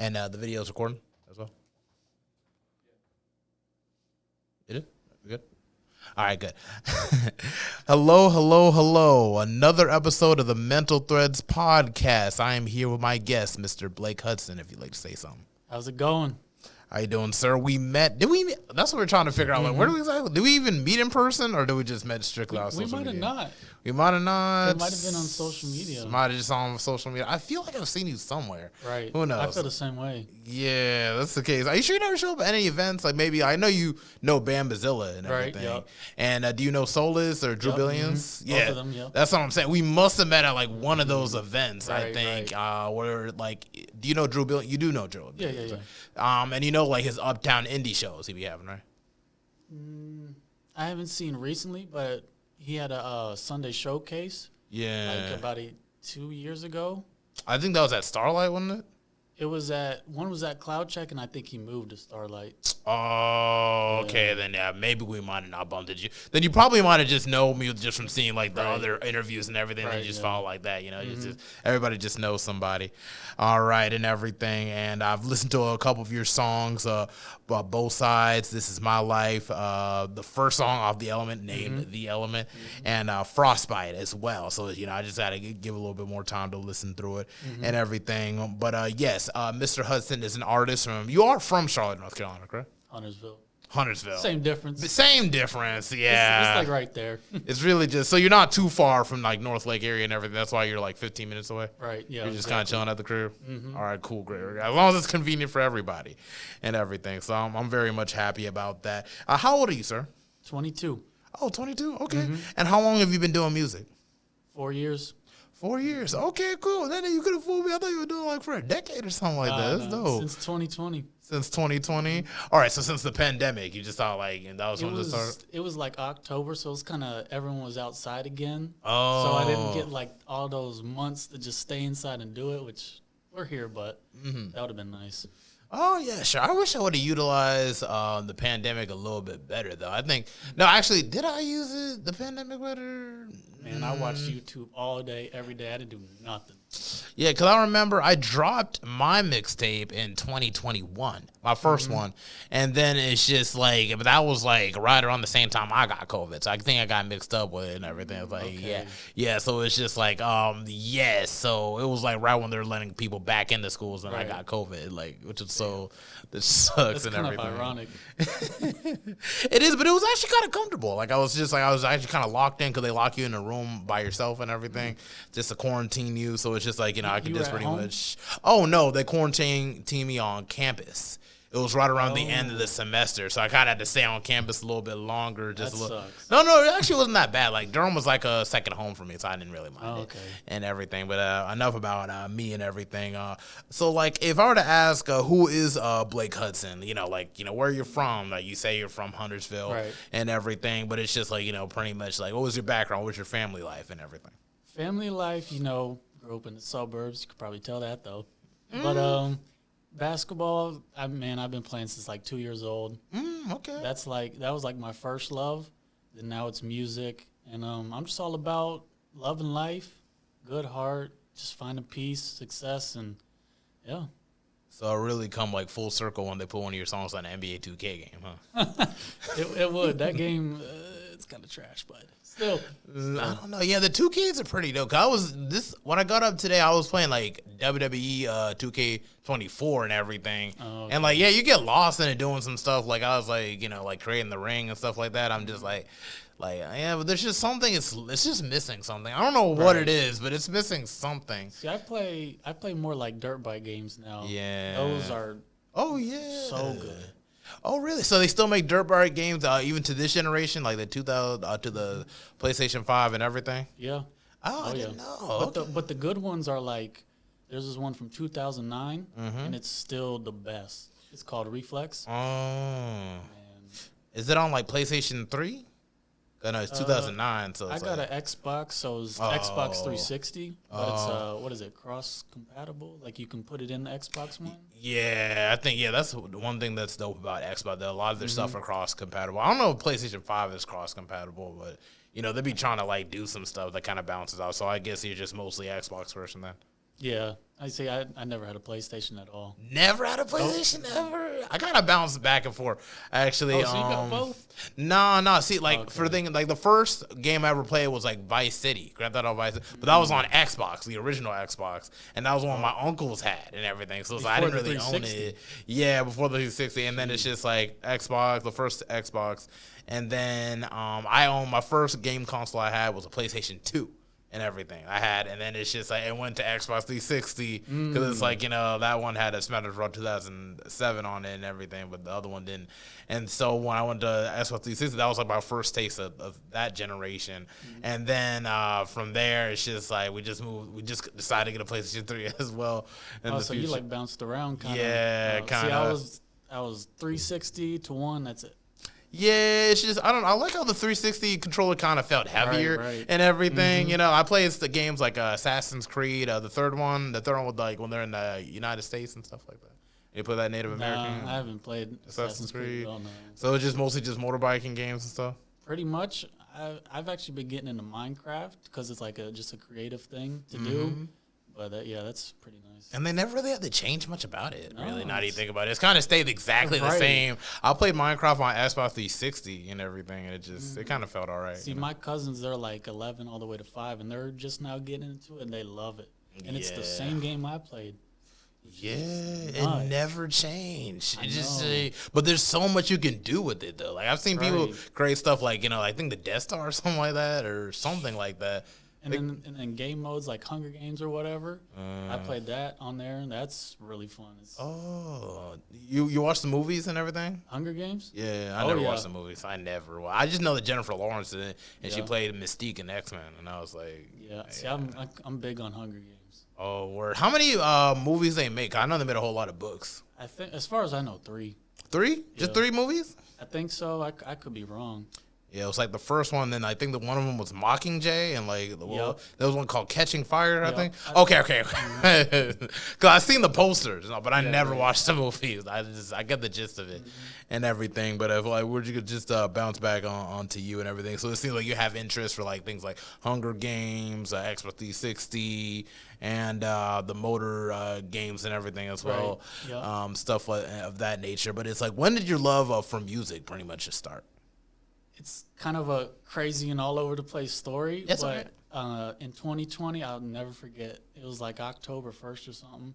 And the video's recording as well? It is? We good? All right, good. Hello. Another episode of the Mental Threads podcast. I am here with my guest, Mr. Blake Hudson, if you'd like to say something. How's it going? How you doing, sir? We met. Did we meet? That's what we're trying to figure out. Like, where do we exactly? Did we even meet in person, or did we just met strictly on social media? We might have not. We might have not. It might have been on social media. Might have just on social media. I feel like I've seen you somewhere. Right. Who knows? I feel the same way. Yeah, that's the case. Are you sure you never show up at any events? Like maybe I know you know Bambazilla and everything. Right. Yep. And do you know Solus or Drew Billions? Mm-hmm. Yeah, both of them, yep. That's what I'm saying. We must have met at like one of those events. Right, I think. right. Where like, do you know Drew Billions? You do know Drew. Yeah. And you know like his Uptown Indie shows he be having, right? I haven't seen recently, but he had a Sunday showcase. Yeah. Like about 2 years ago. I think that was at Starlight, wasn't it? One was at Cloud Check, and I think he moved to Starlight. Oh, okay. Yeah. Then yeah, maybe we might have not bumped into you. Then you probably might have just known me just from seeing like the other interviews and everything. Right, and you just follow like that, you know. Just everybody just knows somebody. All right, and everything. And I've listened to a couple of your songs, about both sides. This Is My Life. The first song off The Element, named The Element, and Frostbite as well. So you know, I just had to give a little bit more time to listen through it and everything. But yes. Mr. Hudson is an artist you are from Charlotte, North Carolina, correct? Huntersville. Same difference. Yeah. It's like right there. It's really just, so you're not too far from like North Lake area and everything. That's why you're like 15 minutes away. Right, yeah. You're just kind of chilling at the crib. All right, cool, great. As long as it's convenient for everybody and everything. So I'm very much happy about that. How old are you, sir? 22. Oh, 22? Okay. And how long have you been doing music? 4 years. 4 years. Okay, cool. Then you could have fooled me. I thought you were doing like for a decade or something like that. That's dope. Since 2020. Since 2020. All right, so since the pandemic, you just thought like, and that was when it started? It was like October, so it was kind of, everyone was outside again. Oh. So I didn't get like all those months to just stay inside and do it, which we're here, but that would have been nice. Oh, yeah, sure. I wish I would have utilized the pandemic a little bit better, though. I think, no, actually, did I use it, the pandemic better? Man, I watched YouTube all day, every day. I didn't do nothing. Yeah, because I remember I dropped my mixtape in 2021, my first one. And then it's just like, but that was like right around the same time I got COVID. So I think I got mixed up with it and everything. It was like, yeah. So it's just like, yes. So it was like right when they're letting people back into schools and I got COVID, like, which is so, this sucks. That's and kind everything. of ironic. It is, but it was actually kind of comfortable. Like I was actually kind of locked in because they lock you in a room by yourself and everything, just to quarantine you. So it's just like, you know, I could just pretty much. Oh no, they quarantined me on campus. It was right around the end of the semester, so I kind of had to stay on campus a little bit longer. Just that a little. Sucks. No, it actually wasn't that bad. Like Durham was like a second home for me, so I didn't really mind it Okay. and everything. But enough about me and everything. So like, if I were to ask, who is Blake Hudson? You know, like where you're from. Like you say you're from Huntersville and everything, but it's just like pretty much like, what was your background? What's your family life and everything? Family life, grew up in the suburbs. You could probably tell that though. But basketball, I've been playing since like 2 years old. Okay. That was like my first love. And now it's music, and I'm just all about loving life, good heart, just finding peace, success, and yeah. So it really come like full circle when they put one of your songs on the NBA 2K game, huh? It would. That game, it's kind of trash, but still. I don't know. Yeah, the 2Ks are pretty dope. When I got up today, I was playing like WWE 2K24 and everything. Oh, okay. And like, yeah, you get lost in it doing some stuff. Like I was like, like creating the ring and stuff like that. I'm just like, yeah, but there's just something. It's just missing something. I don't know what it is, but it's missing something. See, I play more like dirt bike games now. Yeah, those are. Oh yeah, so good. Oh really? So they still make dirt bike games even to this generation, like the 2000 to the PlayStation 5 and everything. Yeah. Oh, I didn't know. But the good ones are like, there's this one from 2009, and it's still the best. It's called Reflex. Oh. And is it on like PlayStation 3? No, it's 2009. So it's I got an Xbox, so it's Xbox 360. But it's what is it? Cross compatible? Like you can put it in the Xbox One. Yeah, I think that's the one thing that's dope about Xbox. That a lot of their stuff are cross compatible. I don't know if PlayStation 5 is cross compatible, but they be trying to like do some stuff that kind of balances out. So I guess you're just mostly Xbox version then. Yeah, I see. I never had a PlayStation at all. Never had a PlayStation ever. I kind of bounced back and forth. Actually, Oh, so you got both? No. See, like for the thing, like the first game I ever played was like Vice City, Grand Theft Auto Vice City, but that was on Xbox, the original Xbox, and that was one my uncles had and everything. So I didn't really own it. Yeah, before the 360, and then it's just like Xbox, the first Xbox, and then I owned my first game console I had was a PlayStation 2. And everything I had, and then it's just like it went to Xbox 360 because it's like, you know, that one had a Smash Bros. 2007 on it and everything, but the other one didn't. And so when I went to Xbox 360, that was like my first taste of that generation. And then from there, it's just like we just decided to get a PlayStation 3 as well. Oh, so you like bounced around, kind of. Yeah, kind of. See, I was 360 to 1. That's it. Yeah, it's just I like how the 360 controller kind of felt heavier and everything. You know, I played the games like Assassin's Creed, the third one with like when they're in the United States and stuff like that. You play that Native American? I haven't played Assassin's Creed. Oh, no. So it's just mostly just motorbiking games and stuff. Pretty much. I've actually been getting into Minecraft because it's like just a creative thing to do. But yeah, that's pretty nice. And they never really had to change much about it, really, now that you think about it. It's kind of stayed exactly the same. I played Minecraft on Xbox 360 and everything, and it kind of felt all right. See, my cousins, they're like 11 all the way to 5, and they're just now getting into it, and they love it. And it's the same game I played. Yeah, it never changed. But there's so much you can do with it, though. Like, I've seen people create stuff like, you know, I think the Death Star or something like that, or something like that. And then game modes like Hunger Games or whatever, I played that on there, and that's really fun. You watch the movies and everything? Hunger Games? Yeah, I never watched the movies. I just know that Jennifer Lawrence did it, and she played Mystique in X-Men, and I was like, See, I'm big on Hunger Games. Oh, word! How many movies they make? I know they made a whole lot of books. I think, as far as I know, 3. 3? Just 3 movies? I think so. I could be wrong. Yeah, it was like the first one. Then I think one of them was Mockingjay, and like there was one called Catching Fire. I think. Okay. Because I seen the posters, but I never watched the movies. I get the gist of it and everything. But if like we're just bounce back onto you and everything. So it seems like you have interest for like things like Hunger Games, Xbox 360, and the motor games and everything as well. Stuff of that nature. But it's like, when did your love for music pretty much just start? It's kind of a crazy and all over the place story, That's but in 2020, I'll never forget. It was like October 1st or something.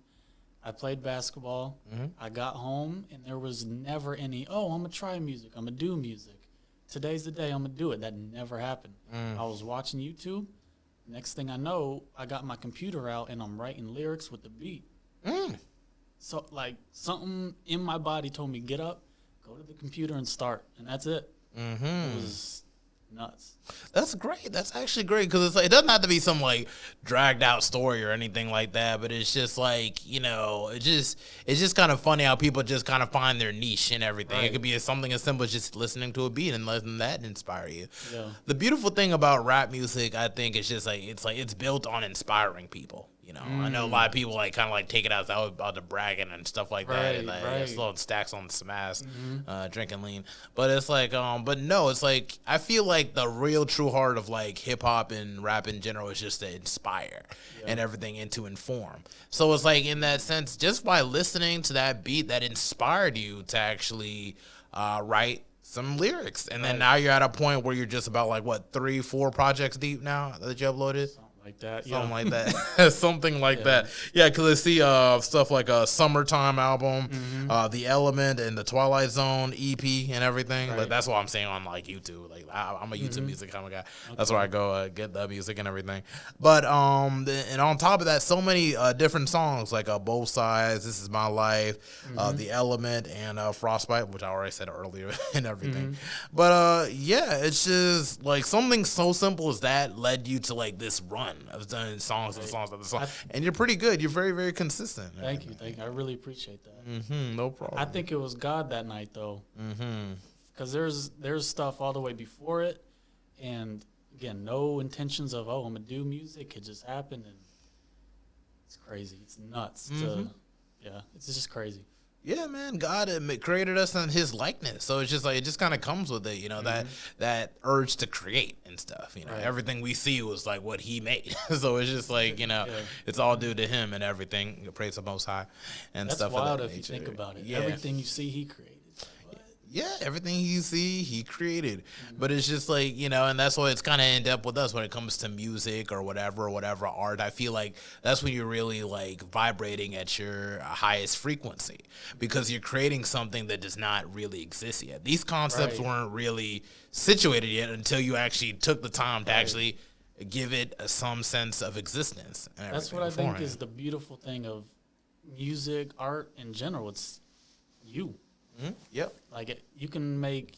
I played basketball. I got home, and there was never any, I'm going to try music. I'm going to do music. Today's the day I'm going to do it. That never happened. I was watching YouTube. Next thing I know, I got my computer out, and I'm writing lyrics with the beat. So, like, something in my body told me, get up, go to the computer, and start. And that's it. It was nuts. That's great. That's actually great, because it's like, it doesn't have to be some like dragged out story or anything like that, but it's just like, you know, it's just kind of funny how people just kind of find their niche and everything. It could be something as simple as just listening to a beat and letting that inspire you. The beautiful thing about rap music, I think, is just like it's built on inspiring people. You know, I know a lot of people like kind of like take it out about the bragging and stuff like that, and like throwing stacks on some ass, drinking lean. But it's like, but no, it's like, I feel like the real true heart of like hip hop and rap in general is just to inspire and everything, and to inform. So it's like, in that sense, just by listening to that beat that inspired you to actually write some lyrics, and then now you're at a point where you're just about like what, 3-4 projects deep now that you uploaded. Like that, something like that, something like that. Yeah, because I see stuff like a Summertime album, The Element, and the Twilight Zone EP and everything. Like, that's what I'm saying on like YouTube. Like, I'm a YouTube music kind of guy. That's where I go get the music and everything. But and on top of that, so many different songs like Both Sides, This Is My Life, The Element, and Frostbite, which I already said earlier, and everything. But yeah, it's just like something so simple as that led you to like this run of done songs and songs after songs, and you're pretty good. You're very, very consistent. Thank you. I really appreciate that. No problem. I think it was God that night, though, because there's stuff all the way before it, and again, no intentions of I'm gonna do music. It just happened, and it's crazy. It's nuts. It's just crazy. Yeah, man, God created us in His likeness, so it's just like it just kind of comes with it, that urge to create and stuff. Right. Everything we see was like what He made, so it's just like it's all due to Him and everything. Praise the Most High, and That's stuff wild of that if nature. you think about it. Yeah. Everything you see, He created. Yeah, everything you see, He created. But it's just like, and that's why it's kind of in depth with us when it comes to music or whatever art. I feel like that's when you're really like vibrating at your highest frequency because you're creating something that does not really exist yet. These concepts Right. weren't really situated yet until you actually took the time to actually give it some sense of existence. And That's what I think is the beautiful thing of music, art in general. It's you. Yep. Like you can make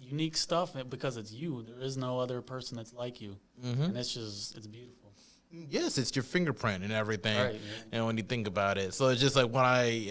unique stuff because it's you. There is no other person that's like you, and it's beautiful. Yes, it's your fingerprint and everything. Right, yeah. And when you think about it, so it's just like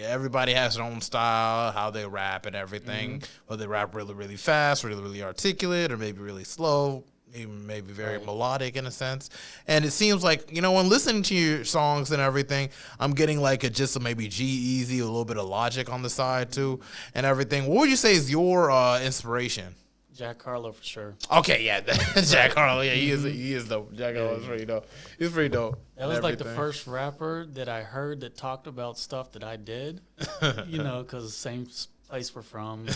everybody has their own style, how they rap and everything. Whether they rap really, really fast, really, really articulate, or maybe really slow. Maybe very melodic in a sense. And it seems like, when listening to your songs and everything, I'm getting like just maybe G-Eazy, a little bit of Logic on the side too and everything. What would you say is your inspiration? Jack Harlow for sure. Okay, yeah, Jack Harlow. Yeah, he is dope. Jack Harlow is pretty dope. He's pretty dope. That was like the first rapper that I heard that talked about stuff that I did, because same place we're from.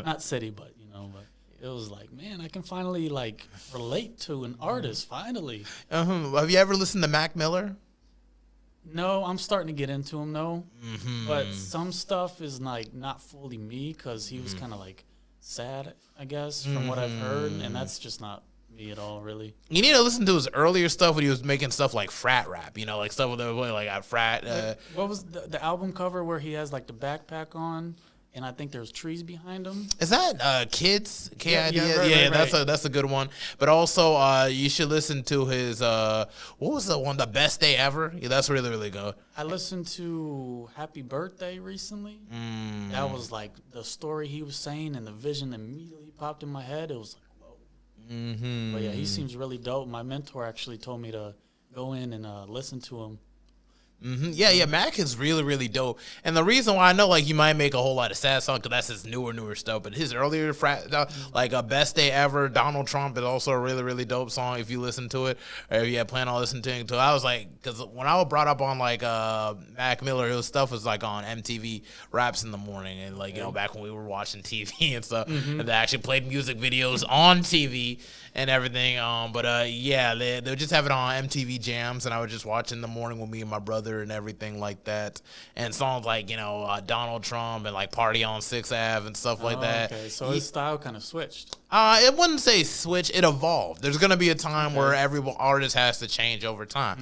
Not city, but, but. It was like, man, I can finally like relate to an artist. Finally. Have you ever listened to Mac Miller? No, I'm starting to get into him though. But some stuff is like not fully me because he was kind of like sad, I guess, from what I've heard, and that's just not me at all, really. You need to listen to his earlier stuff when he was making stuff like frat rap, like stuff with like a frat. What was the album cover where he has like the backpack on? And I think there's trees behind him. Is that Kids? K-I-D? Yeah, right. That's a good one. But also, you should listen to his, what was the one, The Best Day Ever? Yeah, that's really, really good. I listened to Happy Birthday recently. That was like the story he was saying and the vision immediately popped in my head. It was like, whoa. But yeah, he seems really dope. My mentor actually told me to go in and listen to him. Yeah, Mac is really, really dope. And the reason why I know, like, you might make a whole lot of sad songs because that's his newer stuff. But his earlier, Best Day Ever, Donald Trump is also a really, really dope song if you listen to it. Or if you had planned on listening to it. I was like, because when I was brought up on, like, Mac Miller, his stuff was, like, on MTV Raps in the morning. And, like, back when we were watching TV and stuff. And they actually played music videos on TV and everything. They would just have it on MTV Jams. And I would just watch in the morning with me and my brother and everything like that, and songs like Donald Trump and like Party on 6th Ave and stuff like that. Okay, so his style kind of switched. It wouldn't say switch, it evolved. There's gonna be a time where every artist has to change over time.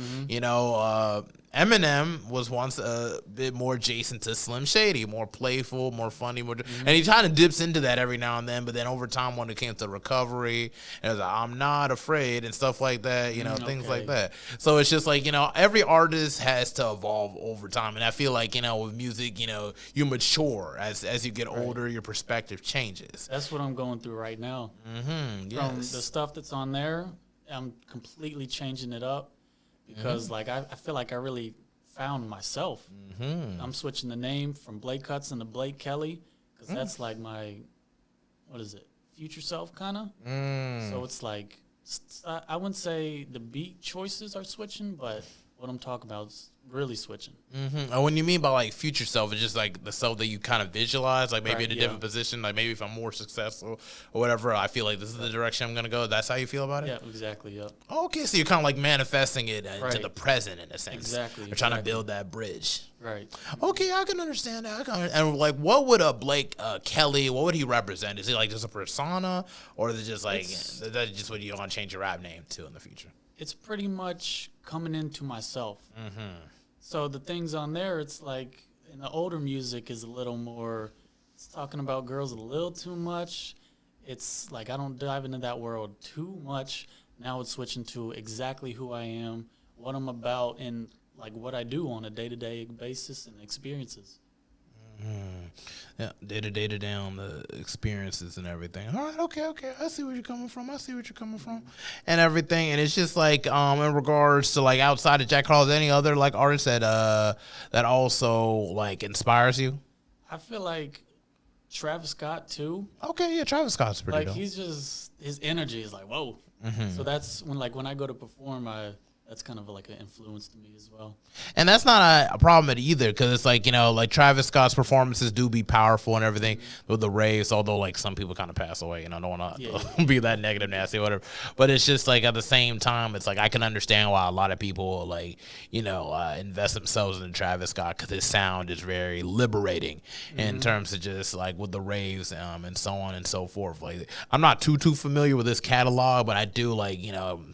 Eminem was once a bit more adjacent to Slim Shady, more playful, more funny, and he kind of dips into that every now and then. But then over time, when it came to recovery, and it was like, I'm not afraid and stuff like that, things like that. So it's just like every artist has to evolve over time, and I feel like with music, you mature as you get older, your perspective changes. That's what I'm going through right now. Yes. From the stuff that's on there, I'm completely changing it up. Because like I feel like I really found myself. I'm switching the name from Blake Hudson to Blake Kelly because that's like my, future self kind of. So it's like I wouldn't say the beat choices are switching, but what I'm talking about is really switching. And when you mean by like future self, it's just like the self that you kind of visualize, like maybe Right, in a different position, like maybe if I'm more successful or whatever, I feel like this is the direction I'm gonna go. That's how you feel about it? Yeah, exactly. Yep. Okay, so you're kind of like manifesting it into the present in a sense. Exactly. You're trying to build that bridge. Right. Okay, I can understand that. And like, what would a Blake Kelly? What would he represent? Is he like just a persona, or is it just like that's just what you want to change your rap name to in the future? It's pretty much coming into myself. So the things on there, it's like in the older music is a little more. It's talking about girls a little too much. It's like I don't dive into that world too much. Now it's switching to exactly who I am, what I'm about, and like what I do on a day-to-day basis and experiences. Yeah, day to down the experiences and everything. All right, okay. I see where you're coming from. And everything. And it's just like in regards to like outside of Jack Harlow, any other like artists that also like inspires you? I feel like Travis Scott too. Okay, yeah, Travis Scott's pretty Like dope. he's just his energy is like whoa. So that's when I go to perform, that's kind of like an influence to me as well. And that's not a problem either, because it's like, like Travis Scott's performances do be powerful and everything with the raves, although like some people kind of pass away, don't want to be that negative, nasty, whatever. But it's just like at the same time, it's like I can understand why a lot of people like, invest themselves in Travis Scott, because his sound is very liberating in terms of just like with the raves and so on and so forth. Like I'm not too familiar with this catalog, but I do like,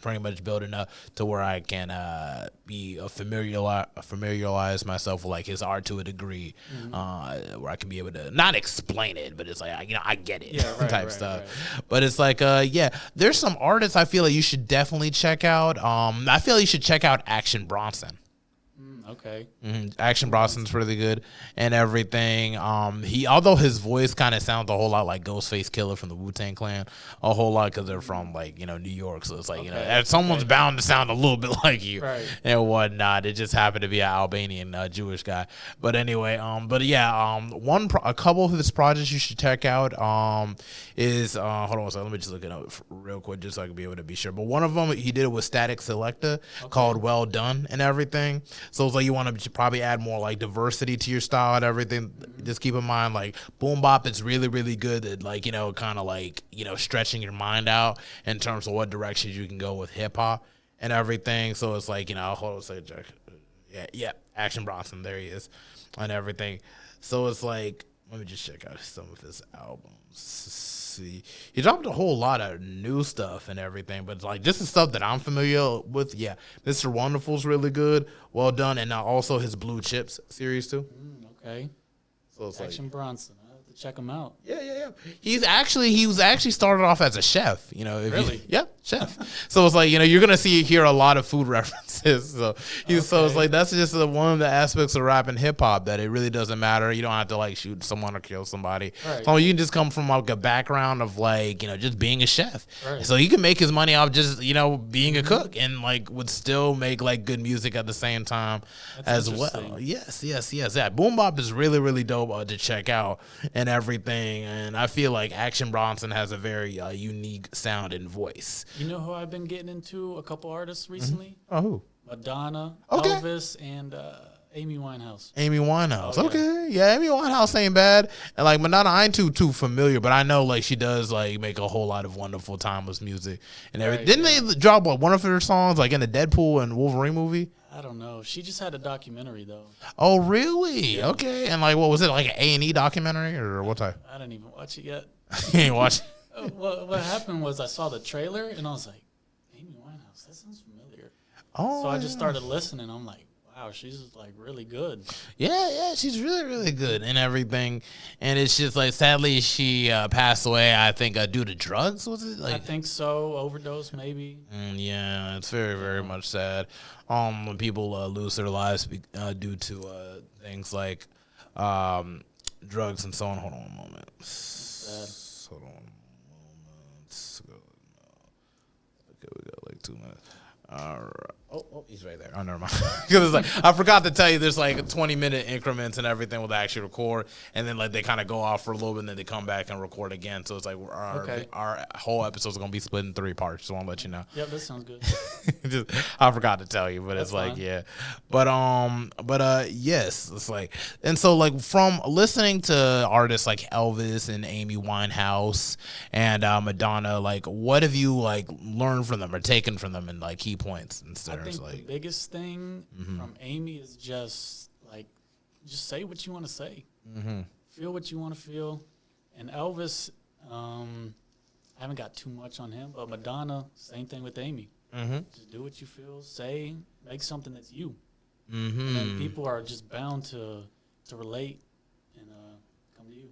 pretty much building up to where I can be familiarize myself with like his art to a degree, where I can be able to not explain it, but it's like I get it, type stuff. Right. But it's like there's some artists I feel like you should definitely check out. I feel like you should check out Action Bronson. Okay. Action Bronson's really good and everything. Although his voice kind of sounds a whole lot like Ghostface Killer from the Wu-Tang Clan, a whole lot, because they're from like New York, so it's like someone's bound to sound a little bit like you, right, and whatnot. It just happened to be an Albanian Jewish guy, but anyway, a couple of his projects you should check out is hold on a second, let me just look it up real quick just so I can be able to be sure. But one of them he did it with Static Selecta called Well Done and everything. So it's like you want to probably add more like diversity to your style and everything. Just keep in mind like boom bop is really really good at like kind of like stretching your mind out in terms of what directions you can go with hip hop and everything. So it's like hold on a second, yeah, Action Bronson, there he is and everything. So it's like let me just check out some of his albums. See, he dropped a whole lot of new stuff and everything, but like this is stuff that I'm familiar with. Yeah, Mr. Wonderful's really good, Well Done, and also his Blue Chips series too. Okay, so it's Action Bronson. I have to check him out. Yeah. He was actually started off as a chef. Really? Chef. So it's like you're gonna hear a lot of food references. So so it's like that's just one of the aspects of rap and hip hop that it really doesn't matter. You don't have to like shoot someone or kill somebody. Right. So you can just come from like a background of like just being a chef. Right. So you can make his money off just being a cook and like would still make like good music at the same time as well. Yes. Yeah. Boom bop is really really dope to check out and everything. And I feel like Action Bronson has a very unique sound and voice. You know who I've been getting into? A couple artists recently. Oh, who? Madonna, Elvis, and Amy Winehouse. Amy Winehouse. Okay. Yeah, Amy Winehouse ain't bad. And like Madonna, I ain't too familiar, but I know like she does like make a whole lot of wonderful timeless music and everything. Didn't they drop one of her songs like in the Deadpool and Wolverine movie? I don't know. She just had a documentary though. Oh, really? Yeah. Okay. And like, what was it, like an A&E documentary or what type? I didn't even watch it yet. You ain't watch it? What happened was I saw the trailer and I was like, Amy Winehouse, that sounds familiar. Oh. So I just started listening. I'm like, wow, she's like really good. Yeah, she's really, really good and everything. And it's just like, sadly, she passed away, I think, due to drugs, was it? Like, I think so. Overdose, maybe. Yeah, it's very, very much sad when people lose their lives due to things like drugs and so on. Hold on a moment. Hold on a moment. Okay, we got like 2 minutes. All right. Oh, he's right there. Oh, never mind. Because it's like I forgot to tell you, there's like 20-minute increments and everything with actually record, and then like they kind of go off for a little bit, and then they come back and record again. So it's like our whole episode is gonna be split in 3 parts. Just want to let you know. Yep, that sounds good. I forgot to tell you, but it's like fine. Yes, it's like, and so like from listening to artists like Elvis and Amy Winehouse and Madonna, like what have you like learned from them or taken from them in like key points and stuff? I think the biggest thing from Amy is just say what you want to say, feel what you want to feel. And Elvis, I haven't got too much on him, but Madonna, same thing with Amy. Just do what you feel, say, make something that's you, and then people are just bound to relate and come to you.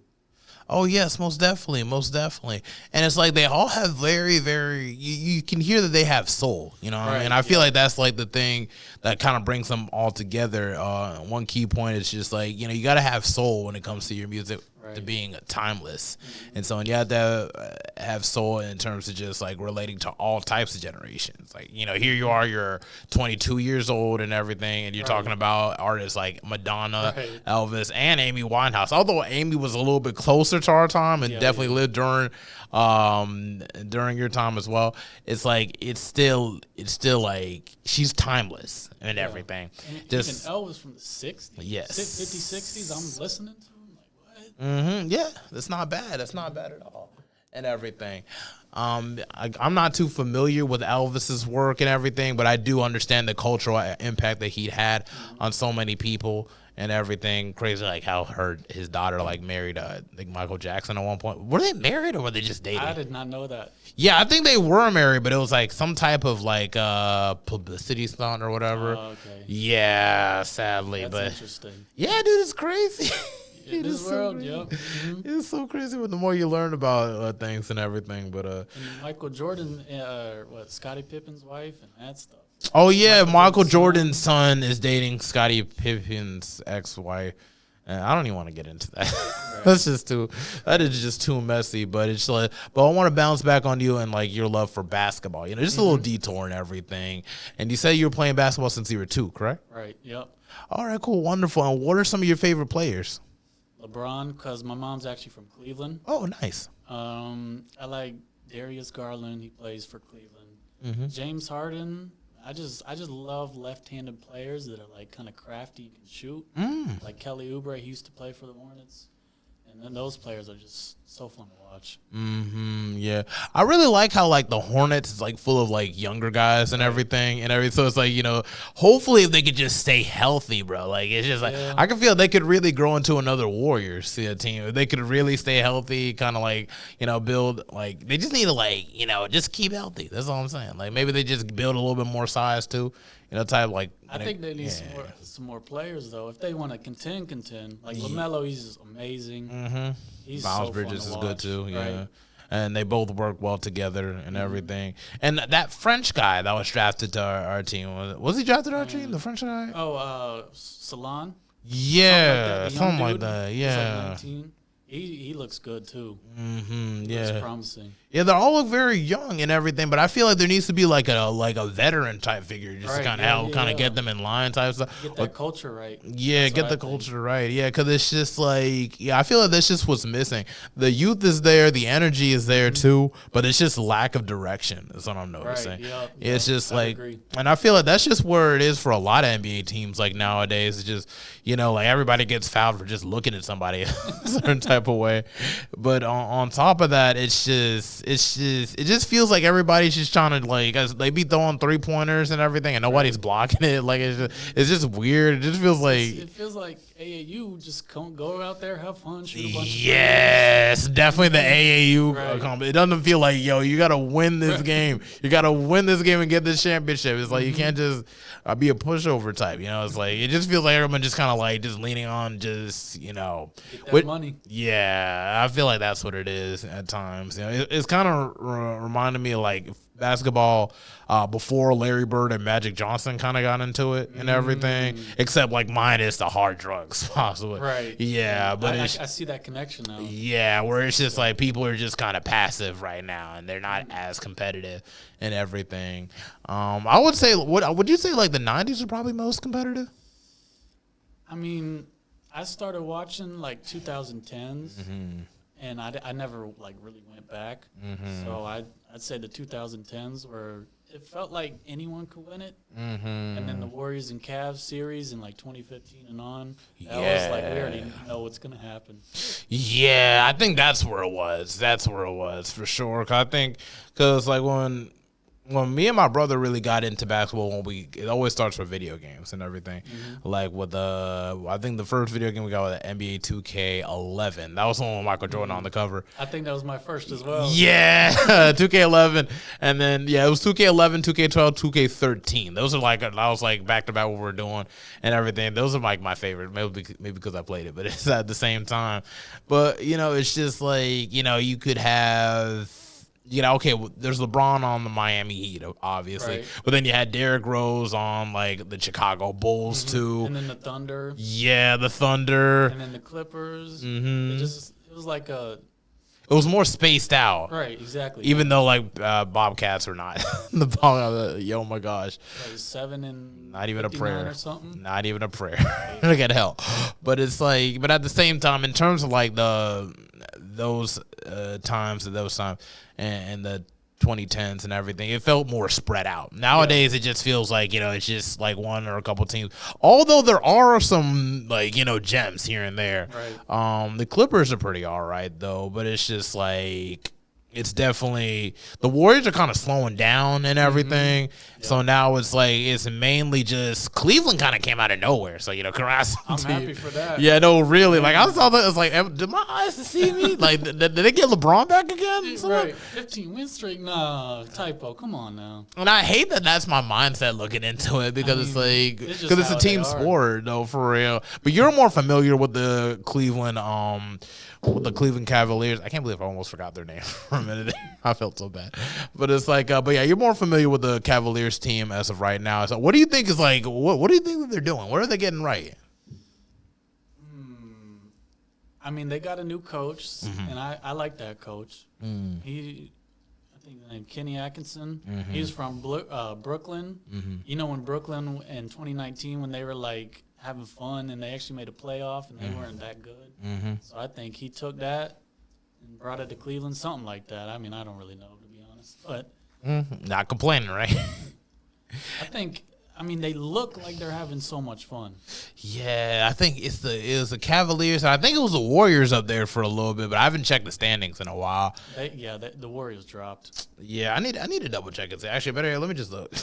Oh yes, most definitely, most definitely. And it's like they all have very, very. You can hear that they have soul. You know what I mean? I feel like that's like the thing that kind of brings them all together. One key point is just like you got to have soul when it comes to your music. To being timeless, and so you have to have soul in terms of just like relating to all types of generations. Like here you are, you're 22 years old and everything, and you're talking about artists like Madonna, Elvis, and Amy Winehouse. Although Amy was a little bit closer to our time and definitely lived during your time as well. It's like it's still like she's timeless and everything. And just even Elvis from the 60s, 50s, 60s. I'm listening to. Yeah, that's not bad. That's not bad at all, and everything. I'm not too familiar with Elvis's work and everything, but I do understand the cultural impact that he'd had on so many people and everything. Crazy, like how his daughter like married I think Michael Jackson at one point. Were they married or were they just dating? I did not know that. Yeah, I think they were married, but it was like some type of like publicity stunt or whatever. Oh, okay. Yeah, sadly, That's interesting. Yeah, dude, it's crazy. In this world, yep. It's so crazy with the more you learn about things and everything. But and Michael Jordan, Scottie Pippen's wife and that stuff. Oh yeah, Michael Jordan's son is dating Scottie Pippen's ex-wife. And I don't even want to get into that. That is just too messy. But it's like, but I want to bounce back on you and like your love for basketball. Just a little detour and everything. And you say you were playing basketball since you were 2, correct? Right. Yep. All right. Cool. Wonderful. And what are some of your favorite players? LeBron, because my mom's actually from Cleveland. Oh, nice. I like Darius Garland. He plays for Cleveland. James Harden. I just love left-handed players that are like kind of crafty and can shoot. Like Kelly Oubre, he used to play for the Hornets. And then those players are just so fun to watch. Yeah. I really like how like the Hornets is like full of like younger guys and everything. So it's like, hopefully if they could just stay healthy, bro. Like it's just like I can feel they could really grow into another Warriors team. If they could really stay healthy, kind of like, build like they just need to like, just keep healthy. That's all I'm saying. Like maybe they just build a little bit more size too. Type like. I think they need some more players though. If they want to contend. Like LaMelo, he's amazing. He's Miles so Bridges fun to is watch, good too. Yeah. Right? And they both work well together and everything. And that French guy that was drafted to our team was he drafted to our team? The French guy? Salon. Yeah, something like that. He's Yeah. like 19. He looks good too. He looks promising. Yeah, they all look very young and everything, but I feel like there needs to be like a veteran type figure just to kind of get them in line type stuff. Get that culture right. Yeah, that's get the culture right. Yeah, because it's just like I feel like that's just what's missing. The youth is there, the energy is there too, but it's just lack of direction. That's what I'm noticing. Right. It's just like, and I feel like that's just where it is for a lot of NBA teams. Like nowadays, it's just like everybody gets fouled for just looking at somebody a certain type of way. But on top of that, it just feels like everybody's just trying to like they be throwing 3-pointers and everything and nobody's blocking it. Like it's just weird. It just feels like AAU just go out there, have fun, shoot a bunch of definitely the AAU. It doesn't feel like you got to win this game. You got to win this game and get this championship. It's like you can't just be a pushover type. It's like it just feels like everyone just kind of like just leaning on just get that money. Yeah, I feel like that's what it is at times. It's kind of reminding me of like basketball before Larry Bird and Magic Johnson kind of got into it and everything, except like minus the hard drugs possibly. Right. Yeah, but I see that connection now. Yeah, where it's just like people are just kind of passive right now and they're not as competitive and everything. I would say, would you say like the 90s are probably most competitive? I mean, I started watching like 2010s. And I never like really went back. So I'd say the 2010s were it felt like anyone could win it. And then the Warriors and Cavs series in like 2015 and on. That was like we already know what's gonna happen. Yeah, I think that's where it was. That's where it was for sure. Cause like when Well, me and my brother really got into basketball it always starts with video games and everything. Like with I think the first video game we got was NBA 2K11. That was the one with Michael Jordan on the cover. I think that was my first as well. Yeah, 2K11, and then it was 2K11, 2K12, 2K13. Those are like, I was like back to back what we're doing and everything. Those are like my favorite, maybe because I played it, but it's at the same time. But it's just like you could have. Okay, there's LeBron on the Miami Heat, obviously. Right. But then you had Derrick Rose on, like, the Chicago Bulls, too. And then the Thunder. Yeah, the Thunder. And then the Clippers. It was like a... It was more spaced out. Right, exactly. Even though, like, Bobcats were not. Oh, my gosh. Like 7 and not even a prayer. Or something? Not even a prayer. Look at hell. But it's like... But at the same time, in terms of, like, those times and the 2010s and everything, it felt more spread out. Nowadays, it just feels like, it's just like one or a couple teams. Although there are some, like, gems here and there. Right. The Clippers are pretty all right, though, but it's just like... It's definitely the Warriors are kind of slowing down and everything. So now it's like it's mainly just Cleveland kind of came out of nowhere. So congrats. I'm happy for that. Yeah, no, really. Like I saw that, it's like, did my eyes see me? Like, did they get LeBron back again? Right, 15 win streak. Nah, typo. Come on now. And I hate that that's my mindset looking into it because it's like because it's a team sport though, for real. But you're more familiar with the Cleveland Cavaliers. I can't believe I almost forgot their name for a minute. I felt so bad. But it's like, but yeah, you're more familiar with the Cavaliers team as of right now. So what do you think is like, what do you think that they're doing? What are they getting right? I mean, they got a new coach, and I like that coach. I think his name Kenny Atkinson. He's from Brooklyn. When Brooklyn in 2019, when they were like having fun and they actually made a playoff and they weren't that good. So I think he took that and brought it to Cleveland, something like that. I mean, I don't really know, to be honest, but not complaining, right? I mean, they look like they're having so much fun. Yeah, I think it was the Cavaliers, and I think it was the Warriors up there for a little bit, but I haven't checked the standings in a while. The Warriors dropped. Yeah, I need to double check it. Actually, better let me just look.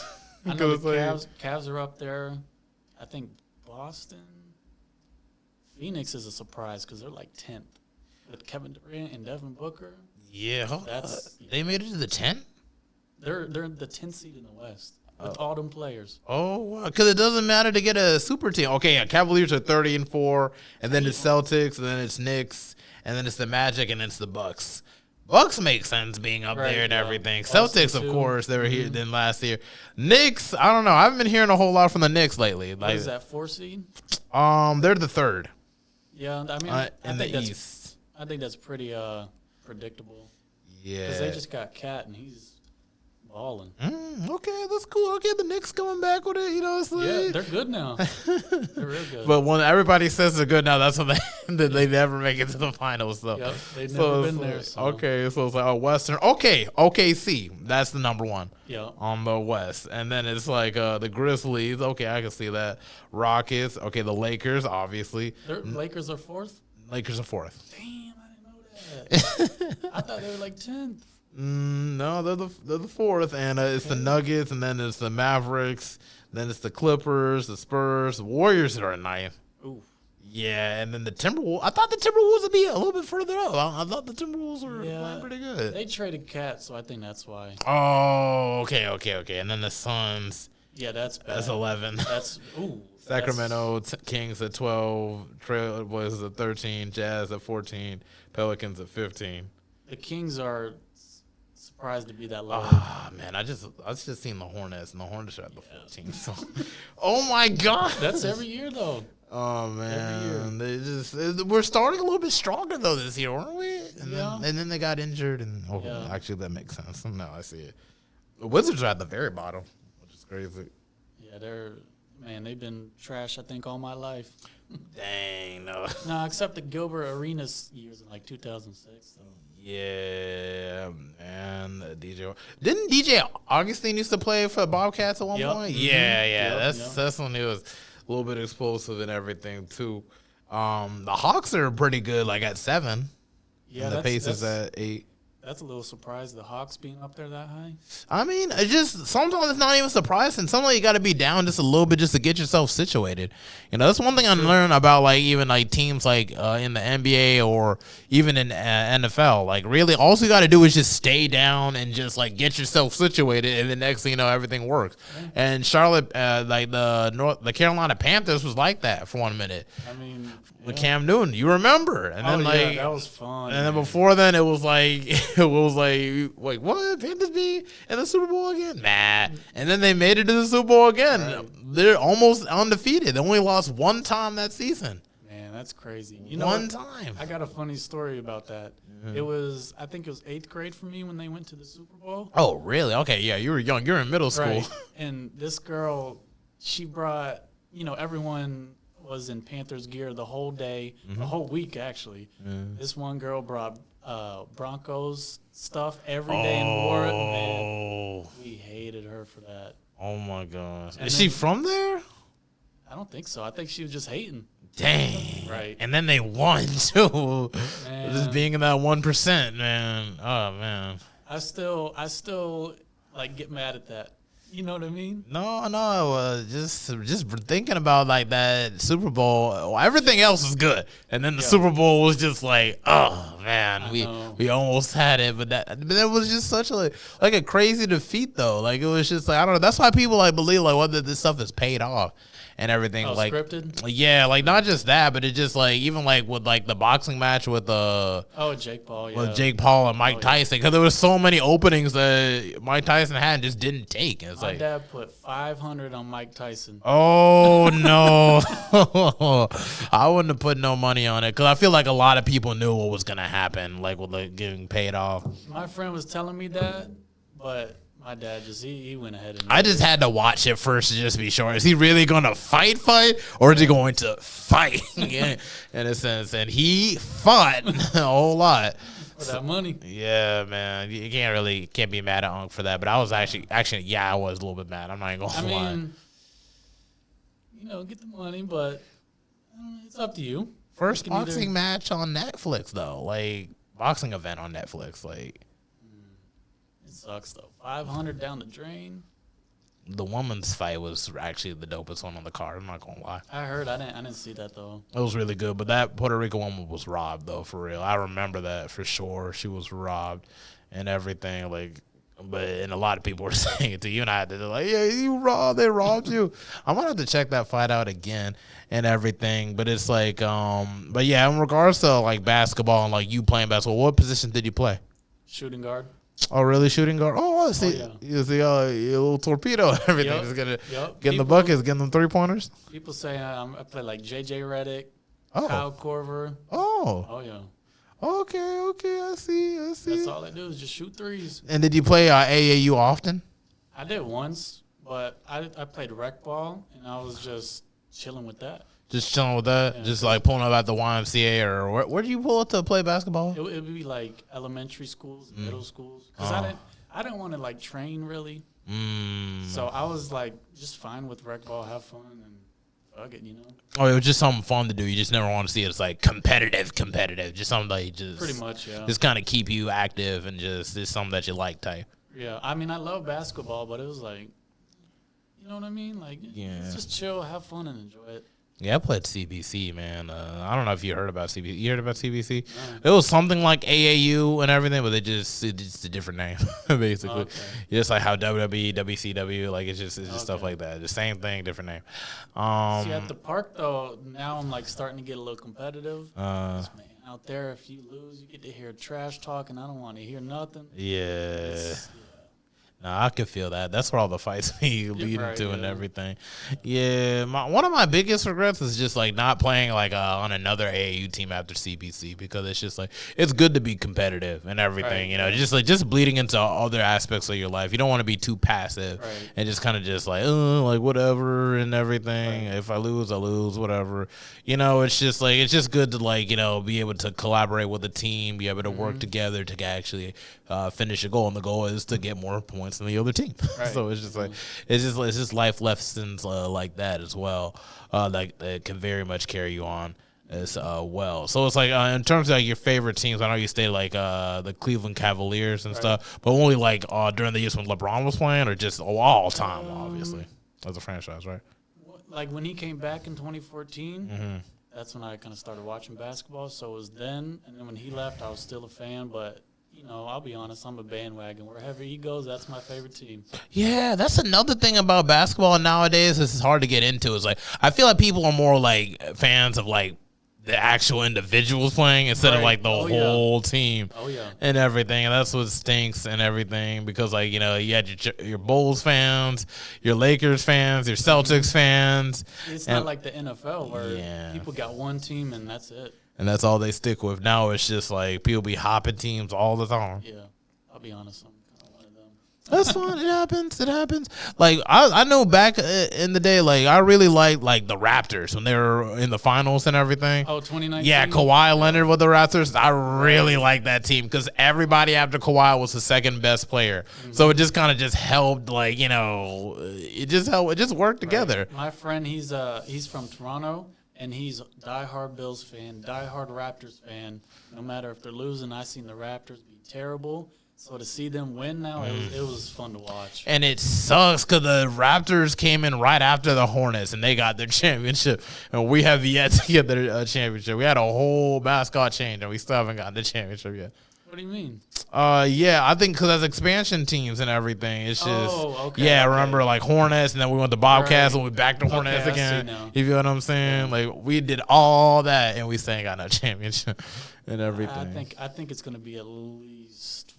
I know the Cavs are up there. I think Boston, Phoenix is a surprise because they're like 10th with Kevin Durant and Devin Booker. Yeah, they made it to the 10th. They're the 10th seed in the West. With all them players. Oh, wow. Because it doesn't matter to get a super team. Okay, yeah, Cavaliers are 30-4, and then it's Celtics, and then it's Knicks, and then it's the Magic, and then it's the Bucks. Bucks make sense being up there and everything. Celtics, of course, they were here then last year. Knicks, I don't know. I haven't been hearing a whole lot from the Knicks lately. What is that, 4 seed? They're the 3rd. Yeah, I mean, in the East. I think that's pretty predictable. Yeah. Because they just got Cat, and he's balling. Okay, that's cool. Okay, the Knicks coming back with it. It's like, yeah, they're good now. They're real good. But when everybody says they're good now, that's when they never make it to the finals. So. Yep, they've never been there. So. Okay, so it's like Western. Okay, OKC. That's the number 1 on the West. And then it's like the Grizzlies. Okay, I can see that. Rockets. Okay, the Lakers, obviously. Lakers are 4th? Lakers are 4th. Damn, I didn't know that. I thought they were like 10th. No, they're the 4th, and it's the Nuggets, and then it's the Mavericks, then it's the Clippers, the Spurs, the Warriors are at 9th. Ooh. Yeah, and then the Timberwolves. I thought the Timberwolves would be a little bit further up. I thought the Timberwolves were playing pretty good. They traded Cat, so I think that's why. Oh, okay. And then the Suns. Yeah, that's bad. That's 11. Sacramento Kings at 12, Trailblazers at 13, Jazz at 14, Pelicans at 15. The Kings are surprised to be that low. Ah, man, I just seen the Hornets, and the Hornets are at the 14. So, oh my God, that's every year though. Oh man, we're starting a little bit stronger though this year, weren't we? And then they got injured, and actually that makes sense. No, I see it. The Wizards are at the very bottom, which is crazy. Yeah, they've been trash. I think all my life. Dang, no. No, except the Gilbert Arenas years in like 2006. So. Yeah, man. Didn't DJ Augustine used to play for the Bobcats at one point? Yeah. That's when he was a little bit explosive and everything too. The Hawks are pretty good, like at 7. Yeah, and the Pacers at 8. That's a little surprised the Hawks being up there that high. I mean, it just sometimes it's not even surprising. Sometimes you got to be down just a little bit just to get yourself situated. You know, that's one thing I learned about like even like teams like in the NBA or even in NFL. Like really, all you got to do is just stay down and just like get yourself situated, and the next thing you know, everything works. Yeah. And Charlotte, like the Carolina Panthers was like that for 1 minute. I mean. With Cam Newton, you remember, and then like that was fun. And then before then, it was like wait, what? Panthers be in the Super Bowl again? Nah. And then they made it to the Super Bowl again. Right. They're almost undefeated. They only lost one time that season. Man, that's crazy. You know, one time. I got a funny story about that. Mm-hmm. I think it was 8th grade for me when they went to the Super Bowl. Oh, really? Okay, yeah, you were young. You're in middle school. Right. And this girl, she brought, everyone was in Panthers gear the whole day, the whole week actually. This one girl brought Broncos stuff every day and wore it. Man, we hated her for that. Oh my gosh. Is she from there? I don't think so. I think she was just hating. Dang. Right. And then they won too. Just being in that 1%, man. Oh man. I still like get mad at that. You know what I mean? No. Just thinking about like that Super Bowl. Everything else was good, and then the Super Bowl was just like, oh man, we almost had it, but it was just such a crazy defeat though. Like it was just like I don't know. That's why people like believe like whether this stuff is paid off. And everything like scripted? Yeah, like not just that, but it just like even like with like the boxing match with Jake Paul, with Jake Paul and Mike Tyson, because there was so many openings that Mike Tyson had and just didn't take. It's My dad put 500 on Mike Tyson. Oh no, I wouldn't have put no money on it because I feel like a lot of people knew what was gonna happen, like with like getting paid off. My friend was telling me that, but. My dad he went ahead and. I just had to watch it first to just be sure. Is he really going to fight, or is he going to fight in a sense? And he fought a whole lot. For that money. Yeah, man. You can't be mad at Unc for that. But I was actually, I was a little bit mad. I'm not even going to lie. I mean, get the money, but it's up to you. First boxing match on Netflix, though. Like, boxing event on Netflix. Like. Sucks though. 500 down the drain. The woman's fight was actually the dopest one on the card. I'm not gonna lie. I heard. I didn't see that though. It was really good, but that Puerto Rico woman was robbed though, for real. I remember that for sure. She was robbed and everything. Like, and a lot of people were saying it to you and I. They're like, "Yeah, you robbed. They robbed you." I'm gonna have to check that fight out again and everything. But it's like, but yeah, in regards to like basketball and like you playing basketball, what position did you play? Shooting guard. Oh, really? Shooting guard? Oh, I see. Yeah. You see your little torpedo and everything. Yep. Just getting the buckets, getting them 3-pointers. People say I play like J.J. Redick, Kyle Korver. Oh, yeah. Okay. I see. That's all I do is just shoot threes. And did you play AAU often? I did once, but I played rec ball, and I was just chilling with that. Just chilling with that? Yeah. Just like pulling up at the YMCA or where did you pull up to play basketball? It would be like elementary schools, middle schools. Because I didn't want to like train really. So I was like just fine with rec ball, have fun, and fuck it, Oh, it was just something fun to do. You just never want to see it as like competitive. Just something that you just. Pretty much, yeah. Just kind of keep you active and just something that you like type. Yeah, I mean, I love basketball, but it was like, you know what I mean? Like, just chill, have fun, and enjoy it. Yeah, I played CBC, man. I don't know if you heard about CBC. You heard about CBC? It was something like AAU and everything, but it's just a different name, basically. Okay. Just like how WWE, WCW, like it's just stuff like that. The same thing, different name. See, at the park though, now I'm like starting to get a little competitive. Man, out there, if you lose, you get to hear trash talk, and I don't want to hear nothing. Yeah. Nah, I could feel that. That's where all the fights lead to and everything. Yeah, one of my biggest regrets is just like not playing like on another AAU team after CBC, because it's just like it's good to be competitive and everything. Just bleeding into other aspects of your life. You don't want to be too passive and just kind of just like whatever and everything. If I lose, I lose, whatever. It's just like it's just good to like be able to collaborate with a team, be able to work together to actually finish a goal, and the goal is to get more points than the other team. So it's just like it's just life lessons like that as well, like that can very much carry you on as well. So it's like in terms of like your favorite teams, I know you stay like the Cleveland Cavaliers and stuff, but only like during the years when LeBron was playing, or just all time, obviously, as a franchise, right? Like when he came back in 2014, that's when I kind of started watching basketball. So it was then, and then when he left, I was still a fan, but. I'll be honest, I'm a bandwagon. Wherever he goes, that's my favorite team. Yeah, that's another thing about basketball nowadays. This is hard to get into. Is like I feel like people are more like fans of like the actual individuals playing instead of like the whole team and everything. And that's what stinks and everything because like you had your Bulls fans, your Lakers fans, your Celtics fans. It's not like the NFL where people got one team and that's it. And that's all they stick with. Now it's just like people be hopping teams all the time. Yeah, I'll be honest. I'm kind of one of them. That's fine. It happens. It happens. Like I know back in the day, like I really liked like the Raptors when they were in the finals and everything. Oh, 2019. Yeah, Kawhi Leonard with the Raptors. I really liked that team because everybody after Kawhi was the second best player. So it just kind of just helped. Like it just helped. It just worked together. My friend, he's from Toronto. And he's a diehard Bills fan, diehard Raptors fan. No matter if they're losing, I seen the Raptors be terrible. So to see them win now, it was fun to watch. And it sucks because the Raptors came in right after the Hornets, and they got their championship. And we have yet to get their championship. We had a whole mascot change, and we still haven't gotten the championship yet. What do you mean? Yeah, I think because as expansion teams and everything, it's just remember like Hornets, and then we went to Bobcats, and we back to Hornets again. You feel what I'm saying? Like we did all that, and we still ain't got no championship and everything. I think it's gonna be at least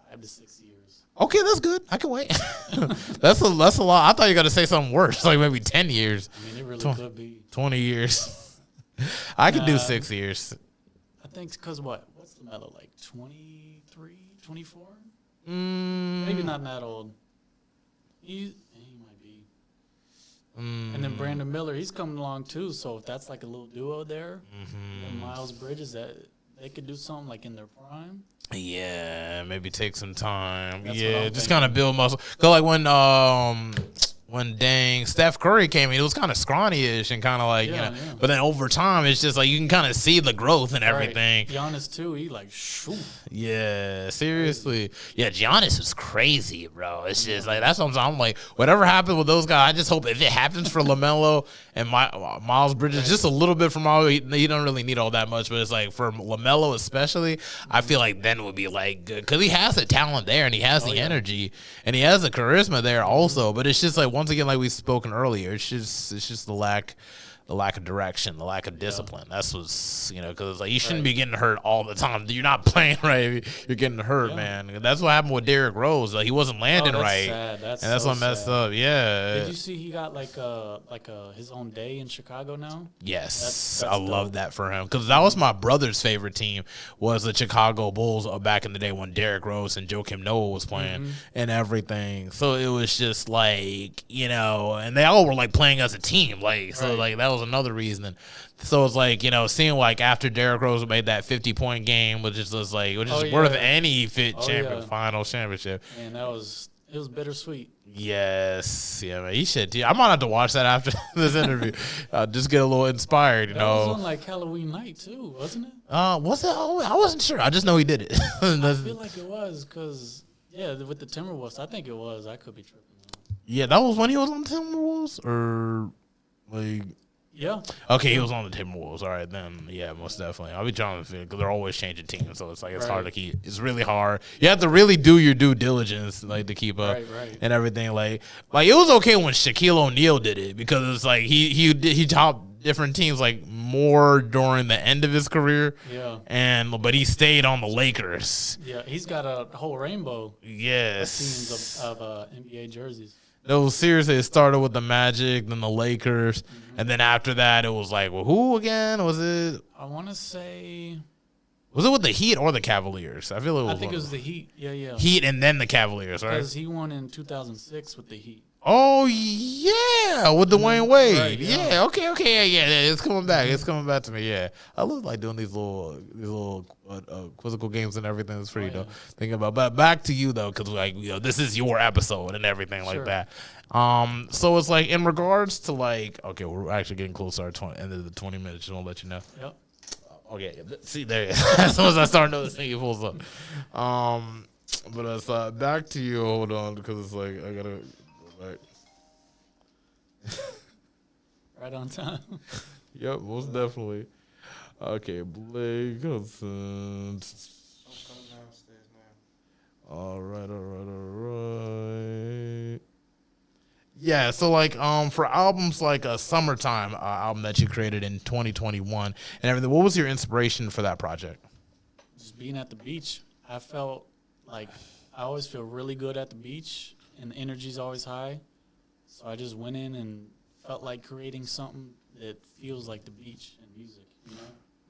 5 to 6 years. Okay, that's good. I can wait. that's a lot. I thought you were gonna say something worse, like maybe 10 years. I mean, it really could be 20 years. I could do 6 years. I think because what's the medal like? 23, 24? Maybe not that old. He might be. And then Brandon Miller, he's coming along too. So if that's like a little duo there, and Miles Bridges, that they could do something like in their prime. Yeah, maybe take some time. Just kind of build muscle. Cause like when Steph Curry came in, it was kind of scrawny-ish and kind of like, but then over time, it's just like you can kind of see the growth and everything. Giannis, too, he like, shoot. Yeah, seriously. Yeah, Giannis is crazy, bro. It's just like, that's what I'm like, whatever happens with those guys, I just hope if it happens for LaMelo and Miles Bridges, just a little bit from Miles, he don't really need all that much, but it's like for LaMelo especially, I feel like then would be like good because he has the talent there and he has the energy and he has the charisma there also, but it's just like, once again, like we've spoken earlier, it's just the lack of direction, the lack of discipline. That's what's because like you shouldn't be getting hurt all the time. You're not playing right. You're getting hurt, man. That's what happened with Derrick Rose. Like he wasn't landing right, sad. That's what messed up. Yeah. Did you see he got like his own day in Chicago now? Yes, I love that for him because that was my brother's favorite team was the Chicago Bulls back in the day when Derrick Rose and Joakim Noah was playing and everything. So it was just like and they all were like playing as a team, like so like that was another reason. So it's like seeing like after Derrick Rose made that 50-point game, which is worth any final championship. And it was bittersweet. Yes, yeah, man. You should. I might have to watch that after this interview. Just get a little inspired, That was on like Halloween night too, wasn't it? Was it? I wasn't sure. I just know he did it. I feel like it was because with the Timberwolves, I think it was. I could be tripping. Yeah, that was when he was on the Timberwolves, or like. Yeah. Okay, he was on the Timberwolves. All right, then, yeah, most definitely. I'll be trying to figure because they're always changing teams, so it's like it's hard to keep. It's really hard. You have to really do your due diligence, like to keep up and everything. Like it was okay when Shaquille O'Neal did it because it's like he topped different teams like more during the end of his career. Yeah. But he stayed on the Lakers. Yeah, he's got a whole rainbow. Yes. Teams of NBA jerseys. Those seriously, it started with the Magic, then the Lakers, and then after that, it was like, well, who again? Was it? I want to say. Was it with the Heat or the Cavaliers? I think it was the Heat. Yeah. Heat and then the Cavaliers, right? Because he won in 2006 with the Heat. Oh yeah, with Dwayne Wade. Right, yeah. Okay. Yeah. It's coming back. It's coming back to me. Yeah. I love like doing these little quizzical games and everything. It's pretty dope. Thinking about, but back to you though, because like this is your episode and everything like that. So it's like in regards to like, okay, we're actually getting closer to the end of the 20 minutes. Just want to let you know. Yep. Okay. See there. As soon as I start noticing, it pulls up. But it's back to you. Hold on, because it's like I gotta. Right on time. Yep, most definitely. Okay, Blake Hudson. All right. Yeah, so like for albums like a Summertime album that you created in 2021 and everything, what was your inspiration for that project? Just being at the beach. I felt like I always feel really good at the beach and the energy's always high. So I just went in and felt like creating something that feels like the beach and music, you know?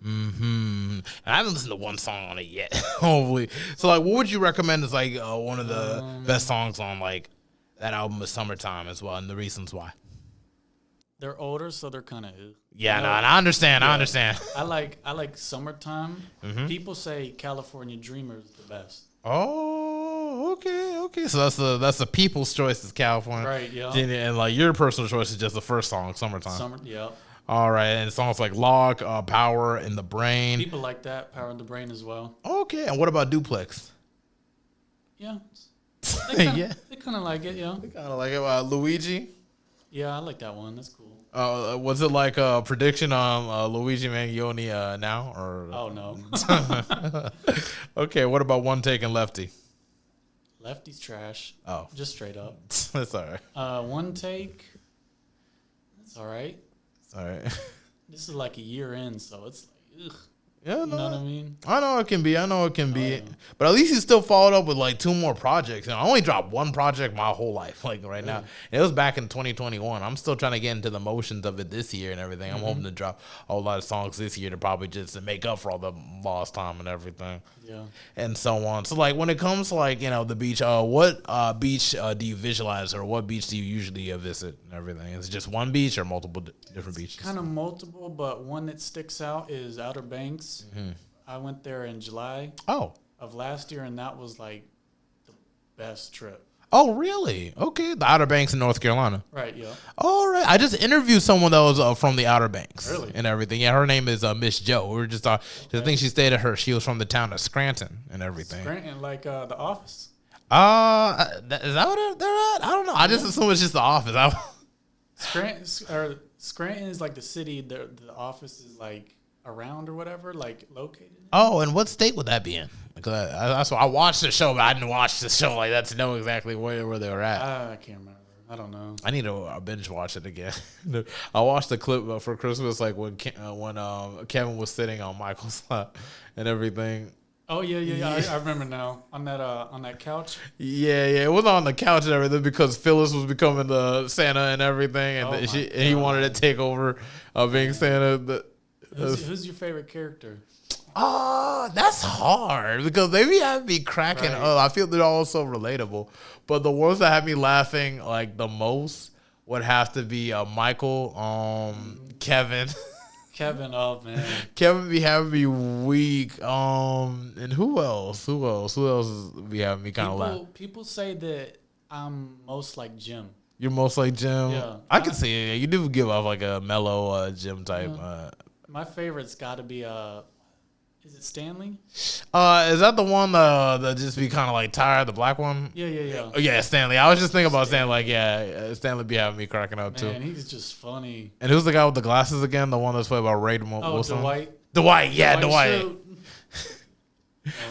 Mm-hmm. I haven't listened to one song on it yet, hopefully. So, like, what would you recommend as, like, one of the best songs on, like, that album is Summertime as well, and the reasons why? They're older, so they're kind of... Yeah, you know, I understand. Yeah. I understand. I like Summertime. Mm-hmm. People say California Dreamer is the best. Oh, okay. So that's the people's choice is California, right? Yeah, and like your personal choice is just the first song, Summertime. Yeah. All right, and songs like Log, Power in the Brain. People like that, Power in the Brain as well. Okay, and what about Duplex? Yeah, they kind of like it. Yeah, they kind of like it. Luigi. Yeah, I like that one. That's cool. Was it like a prediction on Luigi Mangione now? Or oh no. Okay, what about One Take and Lefty? Lefty's trash. Oh, just straight up. That's all right. One Take. That's all right. It's all right. This is like a year in, so it's like, ugh. Yeah, you know what I mean? I know it can be. Yeah. But at least he still followed up with like 2 more projects. I only dropped 1 project my whole life, like right now. It was back in 2021. I'm still trying to get into the motions of it this year and everything. I'm hoping to drop a whole lot of songs this year to probably just to make up for all the lost time and everything. Yeah. And so on. So like when it comes to like, the beach, what beach do you visualize, or what beach do you usually visit and everything? Is it just one beach or multiple different beaches? Kind of multiple, but one that sticks out is Outer Banks. Mm-hmm. I went there in July of last year, and that was like the best trip. Oh, really? Okay. The Outer Banks in North Carolina. Right, yeah. All right. I just interviewed someone that was from the Outer Banks. Really? And everything. Yeah, her name is Miss Joe. We were just talking. I think she stayed at her. She was from the town of Scranton and everything. Scranton, like The Office? Is that what they're at? I don't know. I just assume it's just The Office. Scranton is like the city. The office is like around or whatever, like located. Oh, and what state would that be in? Because that's why I watched the show, but I didn't watch the show like that to know exactly where they were at. I can't remember. I don't know. I need to binge watch it again. I watched the clip for Christmas, like when Kevin was sitting on Michael's lap and everything. Oh yeah. I remember now on that couch. Yeah. It was on the couch and everything because Phyllis was becoming the Santa and everything, and he wanted to take over being Santa. Who's your favorite character? That's hard because they be having me cracking up. I feel they're all so relatable, but the ones that have me laughing like the most would have to be Michael, Kevin. Kevin, oh man. Kevin be having me weak. And who else? Who else be having me kind of laugh? People say that I'm most like Jim. You're most like Jim? Yeah. I can see it. You do give off like a mellow Jim type. My favorite's got to be is it Stanley? Is that the one that just be kind of like tired, the black one? Yeah. Oh, yeah, Stanley. I was just thinking about Stanley. Like, Stanley be having me cracking up too. Man, he's just funny. And who's the guy with the glasses again? The one that's played by Ray Wilson? Dwight. Yeah, Dwight.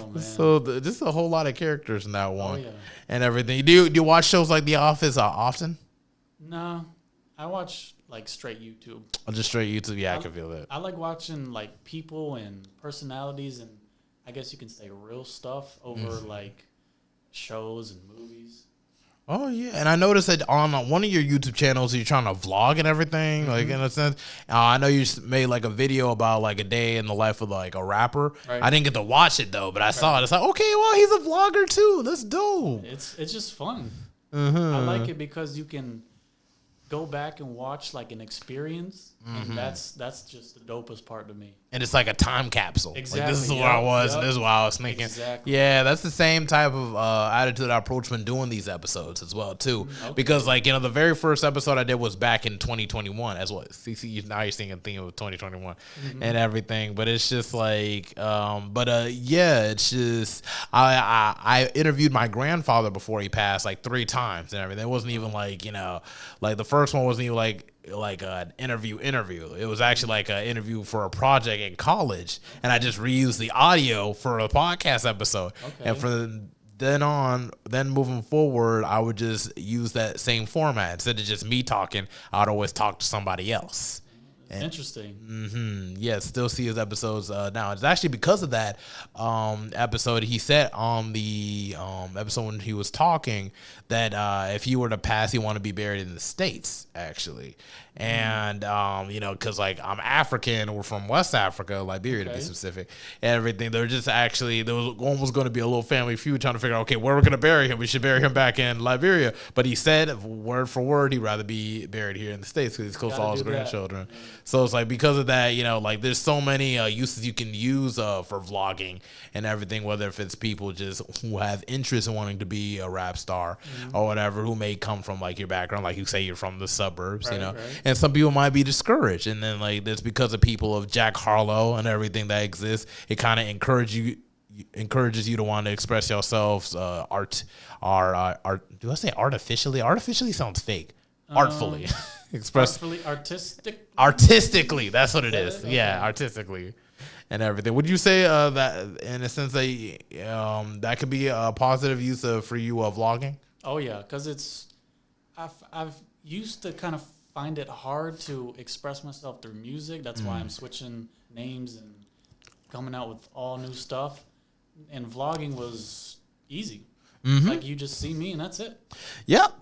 Oh man. So just a whole lot of characters in that one, yeah. And everything. Do you watch shows like The Office often? No, I watch like straight YouTube. Or just straight YouTube? Yeah, I can feel that. I like watching like people and personalities, and I guess you can say real stuff over like shows and movies. Oh yeah, and I noticed that on one of your YouTube channels, you're trying to vlog and everything, like in a sense. I know you made like a video about like a day in the life of like a rapper. Right. I didn't get to watch it though, but I saw it. It's like, okay, well, he's a vlogger too. That's dope. It's just fun. I like it because you can go back and watch like an experience, and that's just the dopest part to me. And it's like a time capsule. Exactly. Like, this is where I was, and this is what I was thinking. Exactly. Yeah, that's the same type of attitude I approach when doing these episodes as well, too. Okay. Because, like, you know, the very first episode I did was back in 2021. As what? See, now you're seeing a theme of 2021 and everything. But it's just like, yeah, it's just, I interviewed my grandfather before he passed like 3 times and everything. It wasn't even like, you know, like the first one wasn't even like an interview. It was actually like an interview for a project in college, and I just reused the audio for a podcast episode. Okay. And from then moving forward, I would just use that same format. Instead of just me talking, I'd always talk to somebody else. Interesting. Yeah, still see his episodes now. It's actually because of that episode. He said on the episode when he was talking that if he were to pass, he wanted to be buried in the States, actually. And, you know, because, like, I'm African. We're from West Africa, Liberia to be specific, and everything. There was almost going to be a little family feud trying to figure out, okay, where we're going to bury him. We should bury him back in Liberia. But he said, word for word, he'd rather be buried here in the States because he's close to all his grandchildren. Yeah. So it's like, because of that, you know, like, there's so many uses you can use for vlogging and everything, whether if it's people just who have interest in wanting to be a rap star or whatever, who may come from, like, your background, like you say you're from the suburbs, you know. Right. And some people might be discouraged, and then like that's because of people of Jack Harlow and everything that exists. It kind of encourages you to want to express yourselves. Art. Do I say artificially? Artificially sounds fake. Artfully, artistically. That's what it is. Okay. Yeah, artistically, and everything. Would you say that in a sense that that could be a positive use for you vlogging? Oh yeah, because I've used to kind of find it hard to express myself through music. That's why I'm switching names and coming out with all new stuff. And vlogging was easy. Like, you just see me and that's it. Yep.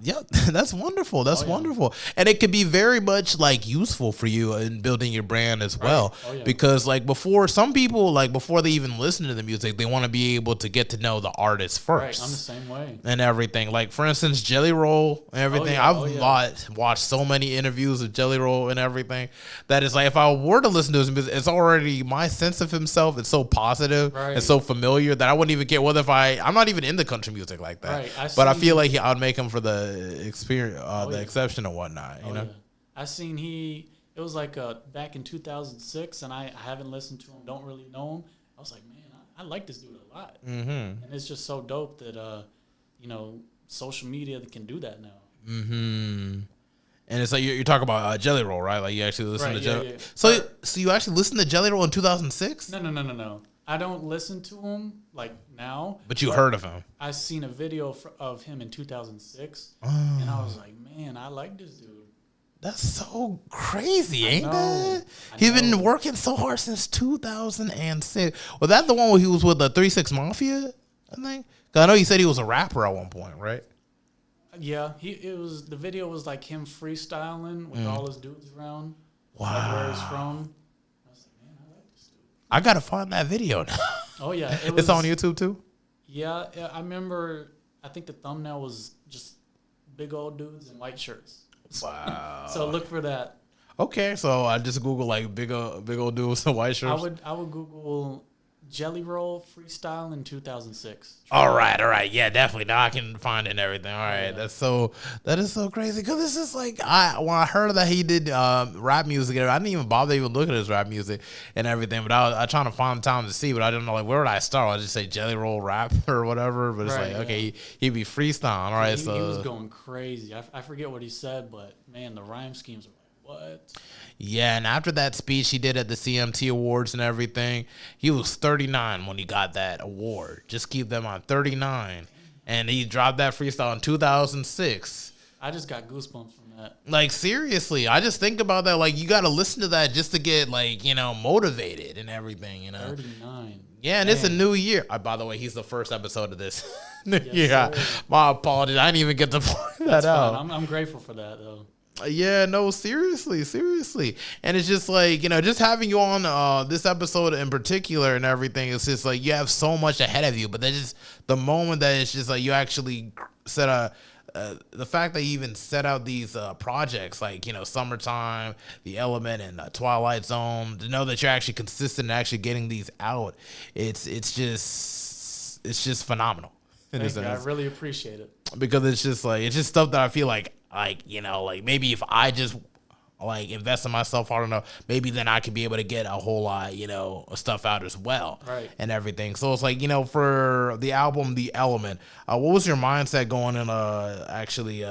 That's wonderful. That's wonderful. And it could be very much like useful for you in building your brand as well. Because like some people, like before they even listen to the music, they want to be able to get to know the artist first. Right, I'm the same way. And everything. Like, for instance, Jelly Roll and everything. I've watched so many interviews of Jelly Roll and everything that it's like, if I were to listen to his music, it's already my sense of himself. It's so positive and so familiar that I wouldn't even care whether I'm not even into country music like that, but I feel like I would make him for the experience, the exception or whatnot. You know, I seen it was like back in 2006, and I haven't listened to him, don't really know him. I was like, man, I like this dude a lot, and it's just so dope that you know, social media can do that now. And it's like you're talking about Jelly Roll, right? Like, you actually listen to Jelly. Yeah. So you actually listened to Jelly Roll in 2006? No. I don't listen to him like now. But you heard of him. I seen a video of him in 2006, and I was like, man, I like this dude. That's so crazy, ain't it? He's been working so hard since 2006. Was that the one where he was with the 3 6 Mafia, I think? Because I know you said he was a rapper at one point, right? Yeah, the video was like him freestyling with all his dudes around. Wow. Like where he's from. I gotta find that video now. Oh yeah, it's on YouTube too. Yeah, I remember. I think the thumbnail was just big old dudes in white shirts. Wow. So look for that. Okay, so I just Google like big old dudes in white shirts. I would Google Jelly Roll freestyle in 2006. All right. Yeah, definitely. Now I can find it and everything. All right. Yeah. That is so crazy. Because it's just like, when I heard that he did rap music, I didn't even bother even looking at his rap music and everything. But I was trying to find time to see, but I didn't know, like, where would I start? I just say Jelly Roll rap or whatever. But it's okay, he'd be freestyling. All right. He was going crazy. I forget what he said, but man, the rhyme schemes were like, what? Yeah, and after that speech he did at the CMT Awards and everything, he was 39 when he got that award. Just keep them on 39. And he dropped that freestyle in 2006. I just got goosebumps from that. Like, seriously, I just think about that. Like, you got to listen to that just to get, like, you know, motivated and everything, you know. 39. Yeah, and it's a new year. By the way, he's the first episode of this. Yeah, my apologies. I didn't even get to point that out. I'm grateful for that, though. Yeah, no, seriously. And it's just like, you know, just having you on this episode in particular and everything, it's just like you have so much ahead of you, but that's just the moment that it's just like you actually set the fact that you even set out these projects like Summertime, The Element, and Twilight Zone, to know that you're actually consistent in actually getting these out, it's just phenomenal. Thank you. I really appreciate it, because it's just stuff that I feel like maybe if I just invest in myself hard enough, maybe then I could be able to get a whole lot, of stuff out as well, right? And everything. So it's for the album, The Element, what was your mindset going in actually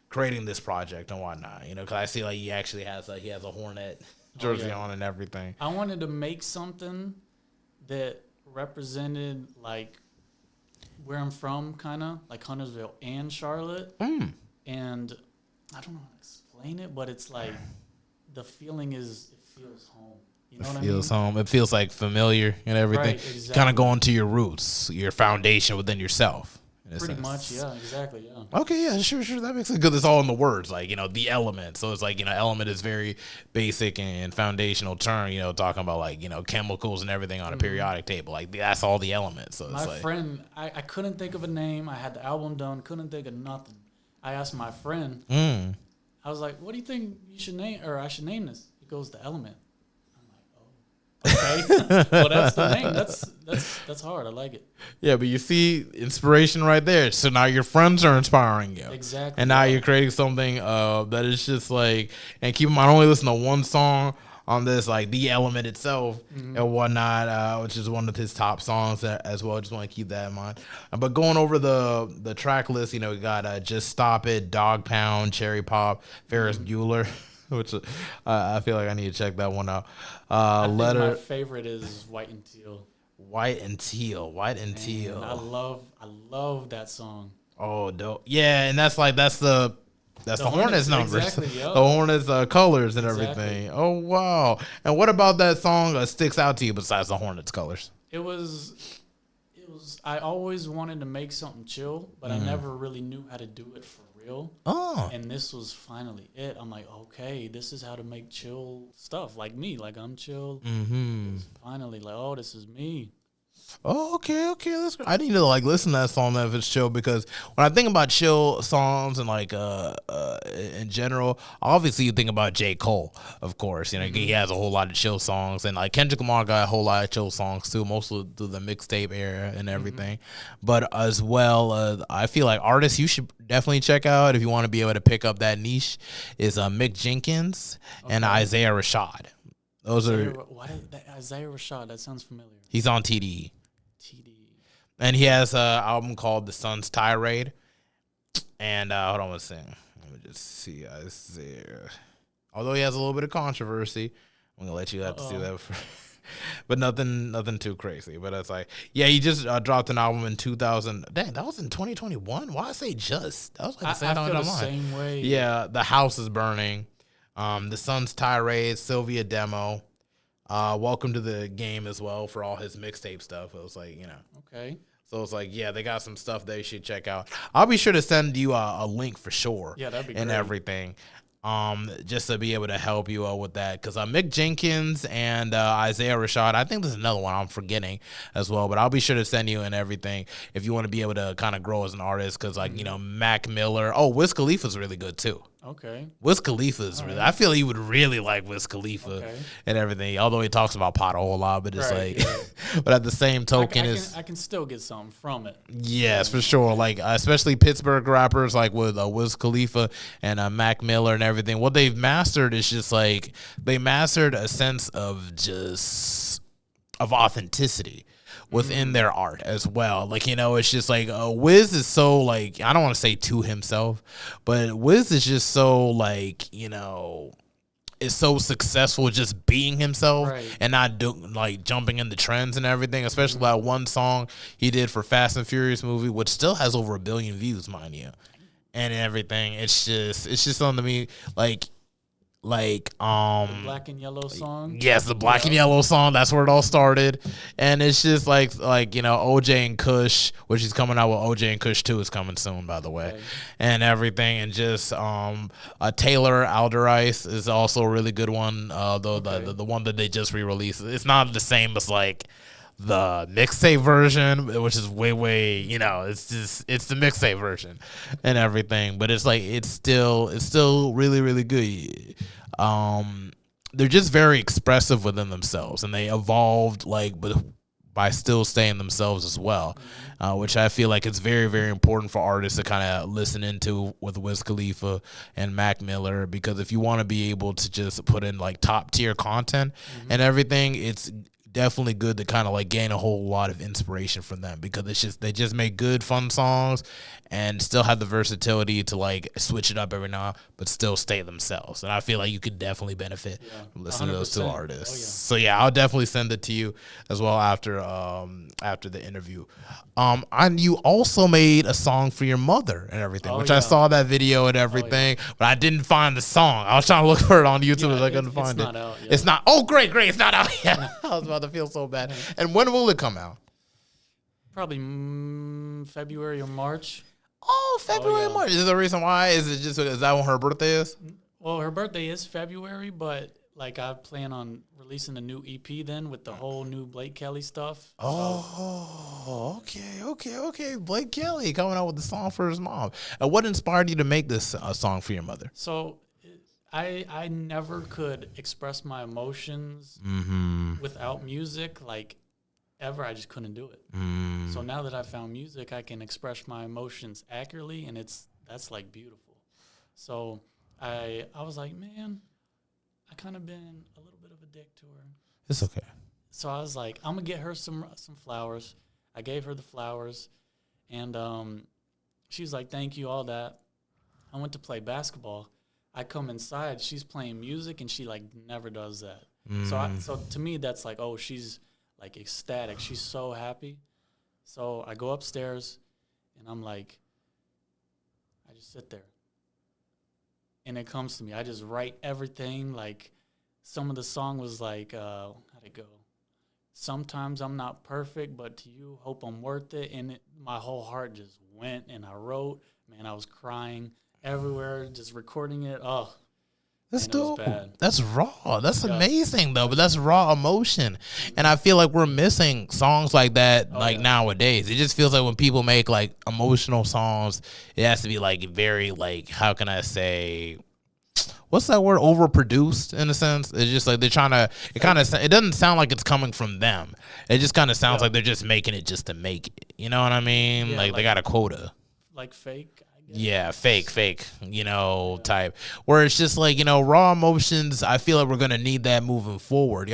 creating this project and whatnot? Because I see he actually has he has a Hornet jersey on and everything. I wanted to make something that represented where I'm from, kind of like Huntersville and Charlotte, and I don't know how to explain it, but it's the feeling is it feels home. You know what I mean? It feels home. It feels familiar and everything. Right, exactly. Kind of going to your roots, your foundation within yourself. Pretty much, yeah, exactly, yeah. Okay, yeah, sure, that makes sense. Because it's all in the words, The Element. So it's element is very basic and foundational term, talking about chemicals and everything on a periodic table. That's all the elements. So my friend, I couldn't think of a name. I had the album done, couldn't think of nothing. I asked my friend, I was like, what do you think you should name, or I should name this? He goes, The Element. I'm like, oh, okay. Well, that's the name. That's hard. I like it. Yeah, but you see inspiration right there. So now your friends are inspiring you. Exactly. And now you're creating something that is just and keep in mind, I only listen to one song on this, The Element itself and whatnot, which is one of his top songs as well. Just want to keep that in mind. But going over the track list, we got Just Stop It, Dog Pound, Cherry Pop, Ferris Bueller, which I feel like I need to check that one out. I think my favorite is White and Teal. White and Teal. I love that song. Oh, dope. Yeah, and that's the Hornets numbers, exactly, yep. The Hornets colors and everything. Oh, wow. And what about that song sticks out to you besides the Hornets colors? It was. I always wanted to make something chill, but I never really knew how to do it for real. Oh. And this was finally it. I'm like, okay, this is how to make chill stuff like me. I'm chill. Mm-hmm. Finally, this is me. Oh, okay. That's great. I need to listen to that song if it's chill, because when I think about chill songs and in general, obviously you think about J. Cole, of course. He has a whole lot of chill songs, and Kendrick Lamar got a whole lot of chill songs too, mostly through the mixtape era and everything. But as well, I feel like artists you should definitely check out if you want to be able to pick up that niche is Mick Jenkins and Isaiah Rashad. Those are what is that? Isaiah Rashad. That sounds familiar. He's on TDE. And he has an album called The Sun's Tirade. And hold on one second. Let me just see Isaiah. Although he has a little bit of controversy, I'm gonna let you have to see that. But nothing too crazy. But it's he just dropped an album in 2000. Dang, that was in 2021. Why I say just? That was I feel the same way. Yeah, The House is Burning. The Sun's Tirade, Sylvia Demo. Welcome to the Game as well for all his mixtape stuff. It was okay. So it's they got some stuff they should check out. I'll be sure to send you a link for sure. Yeah, that'd be and great. Everything. Just to be able to help you out with that, because Mick Jenkins and Isaiah Rashad, I think there's another one I'm forgetting as well, but I'll be sure to send you and everything if you want to be able to kind of grow as an artist, because Mac Miller, Wiz Khalifa's really good too. Okay. Wiz Khalifa's really, I feel you would really like Wiz Khalifa and everything, although he talks about pot a whole lot, but it's but at the same token, I can still get something from it. Yes, for sure. Especially Pittsburgh rappers with Wiz Khalifa and Mac Miller and everything. What they've mastered is just they mastered a sense of authenticity within their art as well. It's just Wiz is so I don't want to say to himself, but Wiz is just so is so successful just being himself and not jumping into trends and everything, especially that one song he did for Fast and Furious movie, which still has over 1 billion views, mind you, and everything. It's just something to me the Black and Yellow song. Yes, the Black and Yellow song. That's where it all started, and it's just OJ and Kush, which he's coming out with. OJ and Kush 2 is coming soon, by the way, and everything, and just Taylor Alderice is also a really good one. Though the one that they just re-released, it's not the same as the mixtape version, which is way, you know, it's the mixtape version and everything. But it's like it's still really good. They're just very expressive within themselves, and they evolved like by still staying themselves as well, which I feel like it's very important for artists to kind of listen into with Wiz Khalifa and Mac Miller, because if you want to be able to just put in like top tier content and everything, it's definitely good to kind of like gain a whole lot of inspiration from them, because they just make good fun songs and still have the versatility to like switch it up every now but still stay themselves. And I feel like you could definitely benefit from listening to those two artists. So yeah, I'll definitely send it to you as well after the interview. And you also made a song for your mother and everything, which I saw that video and everything, but I didn't find the song. I was trying to look for it on YouTube, but I couldn't find it. It's not out yet. It's not. Oh, great. It's not out yet. I was about to feel so bad. And when will it come out? Probably February or March. Oh, February, March. Is there a reason why? Is that when her birthday is? Well, her birthday is February, but like I plan on releasing a new EP then with the whole new Blake Kelly stuff. Oh, okay. Blake Kelly coming out with the song for his mom. And what inspired you to make this song for your mother? So I never could express my emotions without music, like ever. I just couldn't do it. So now that I found music, I can express my emotions accurately, and that's like beautiful. So I was like, man, I kind of been a little bit of a dick to her. It's okay. So I was like, I'm gonna get her some flowers. I gave her the flowers, and she was like, thank you, all that. I went to play basketball. I come inside, she's playing music, and she like never does that. So to me, that's like, oh, she's like ecstatic. She's so happy. So I go upstairs, and I'm like, I just sit there, and it comes to me. I just write everything. Like some of the song was like, how'd it go? Sometimes I'm not perfect, but to you, hope I'm worth it. And my whole heart just went, and I wrote. Man, I was crying everywhere, just recording it. Oh, that's dope. That's raw. That's amazing though. But that's raw emotion, and I feel like we're missing songs like that nowadays. It just feels like when people make like emotional songs, it has to be like very like, how can I say, what's that word? Overproduced in a sense. It's just like they're trying to. It doesn't sound like it's coming from them. It just kind of sounds like they're just making it just to make it. You know what I mean? Yeah, like they got a quota. Like fake. Yeah, fake, type. Where it's just like, raw emotions, I feel like we're going to need that moving forward.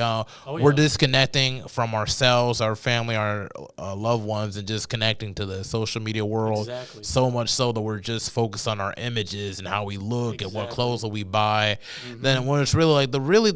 We're disconnecting from ourselves, our family, our loved ones, and just connecting to the social media world. Exactly. So much so that we're just focused on our images and how we look and what clothes that we buy. Then when it's really like the real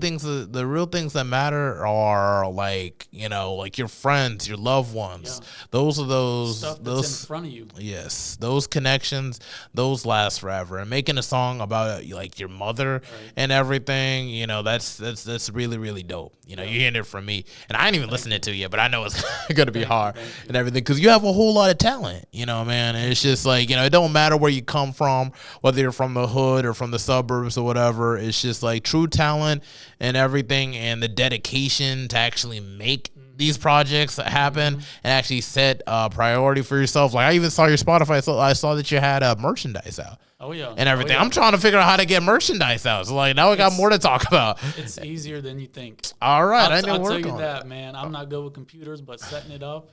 things that matter are like, like your friends, your loved ones. Those are those stuff that's in front of you. Yes, those connections, those last forever. And making a song about like your mother and everything, that's really dope. You're hearing it from me, and I ain't even listening to you, but I know it's gonna be hard and everything, because you have a whole lot of talent, man. And it's just like, it don't matter where you come from, whether you're from the hood or from the suburbs or whatever. It's just like true talent and everything, and the dedication to actually make these projects happen and actually set a priority for yourself. Like I even saw your Spotify, so I saw that you had merchandise out. And everything. I'm trying to figure out how to get merchandise out. So like now we got more to talk about. It's easier than you think. All right, I'll tell you that, man. I'm not good with computers, but setting it up,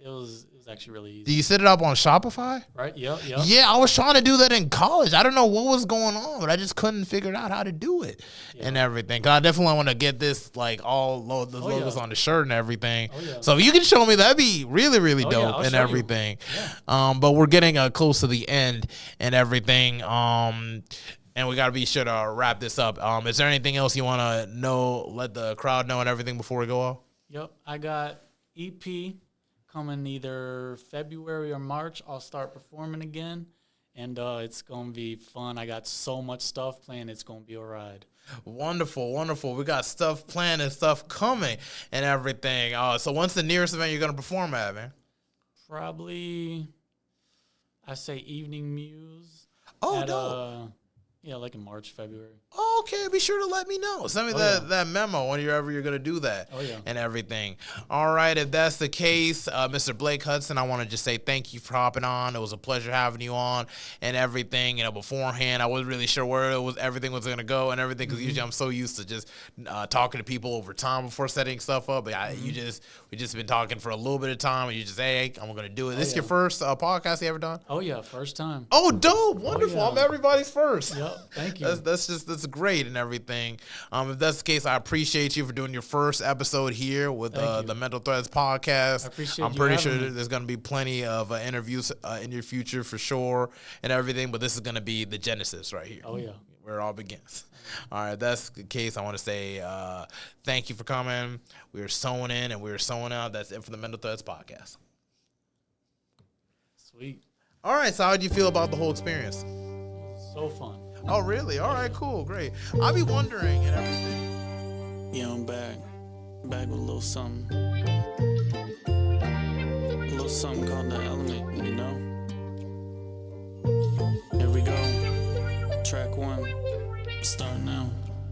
it was actually really easy. Do you set it up on Shopify? Right. Yep. Yeah, I was trying to do that in college. I don't know what was going on, but I just couldn't figure out how to do it and everything. Cause I definitely want to get this like all the logos on the shirt and everything. So if you can show me, that'd be really dope and everything. But we're getting close to the end and everything. And we got to be sure to wrap this up. Is there anything else you want to know, let the crowd know and everything before we go off? Yep. I got EP coming either February or March. I'll start performing again, and it's going to be fun. I got so much stuff planned. It's going to be a ride. Wonderful. We got stuff planned and stuff coming and everything. So when's the nearest event you're going to perform at, man? Probably, I say Evening Muse. Oh, dope. Yeah, like in March, February. Okay, be sure to let me know. Send me that memo whenever you're going to do that and everything. All right, if that's the case, Mr. Blake Hudson, I want to just say thank you for hopping on. It was a pleasure having you on and everything. You know, beforehand, I wasn't really sure where everything was going to go and everything because usually I'm so used to just talking to people over time before setting stuff up. But we just been talking for a little bit of time, and you just, hey, I'm going to do it. This is your first podcast you ever done? Oh, yeah, first time. Oh, dope. Wonderful. I'm everybody's first. Yep, thank you. That's great and everything. If that's the case, I appreciate you for doing your first episode here with the Mental Threads podcast. I appreciate I'm pretty sure there's going to be plenty of interviews in your future for sure and everything, but this is going to be the genesis right here. Oh, yeah. Where it all begins. All right, that's the case. I want to say thank you for coming. We are sewing in and we are sewing out. That's it for the Mental Threads podcast. Sweet. All right, so how did you feel about the whole experience? So fun. Oh, really? All right, cool, great. I'll be wondering and everything. Yeah, I'm back. Back with a little something. A little something called The Element, you know? Here we go. Track 1. Start now.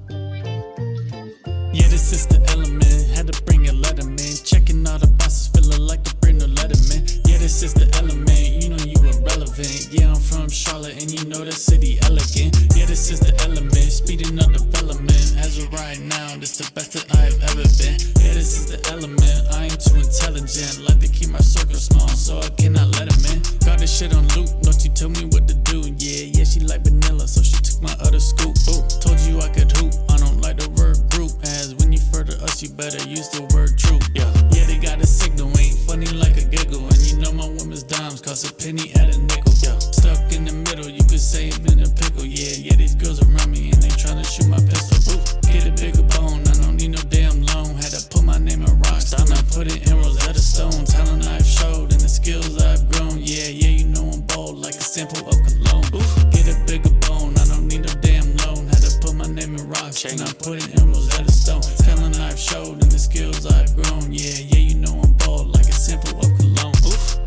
Yeah, this is The Element. Had to bring a letterman. Checking all the boxes, feeling like the brand new letterman. Yeah, this is The Element. You know you irrelevant. Yeah, I'm from Charlotte and you know the city elegant. Yeah, this is The Element. Speeding up development. As of right now, this the best that I've ever been. Yeah, this is The Element. I ain't too intelligent. Like to keep my circle small, so I cannot let him in. Got this shit on loop. Don't you tell me what to do. Yeah, she like vanilla, so she took my other scoop. Ooh, told you I could hoop. I don't like the word group. As when you further us, you better use the word true. Yeah, they got a signal. Ain't funny like a giggle. And you know my woman's dimes cost a penny at a nickel. Yeah, stuck in the middle, you could say I'm in a pickle. Yeah, these girls around me and they tryna shoot my pistol. Ooh, get a bigger bone, I don't need no damn loan. Had to put my name in rocks, then I put it in Rosetta Stone. Talent I've showed and the skills I've grown. Yeah, you know I'm bold like a sample of cologne. Ooh, get a bigger bone, I don't need no damn loan. Had to put my name in rocks, then I put it in Rosetta Stone. Talent I've showed and the skills I've grown. Yeah, you know I'm bold like a sample of cologne. Oof.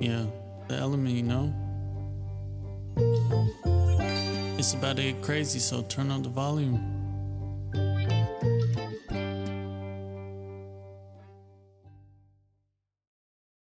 Yeah, The Element, you know. It's about to get crazy, so turn on the volume.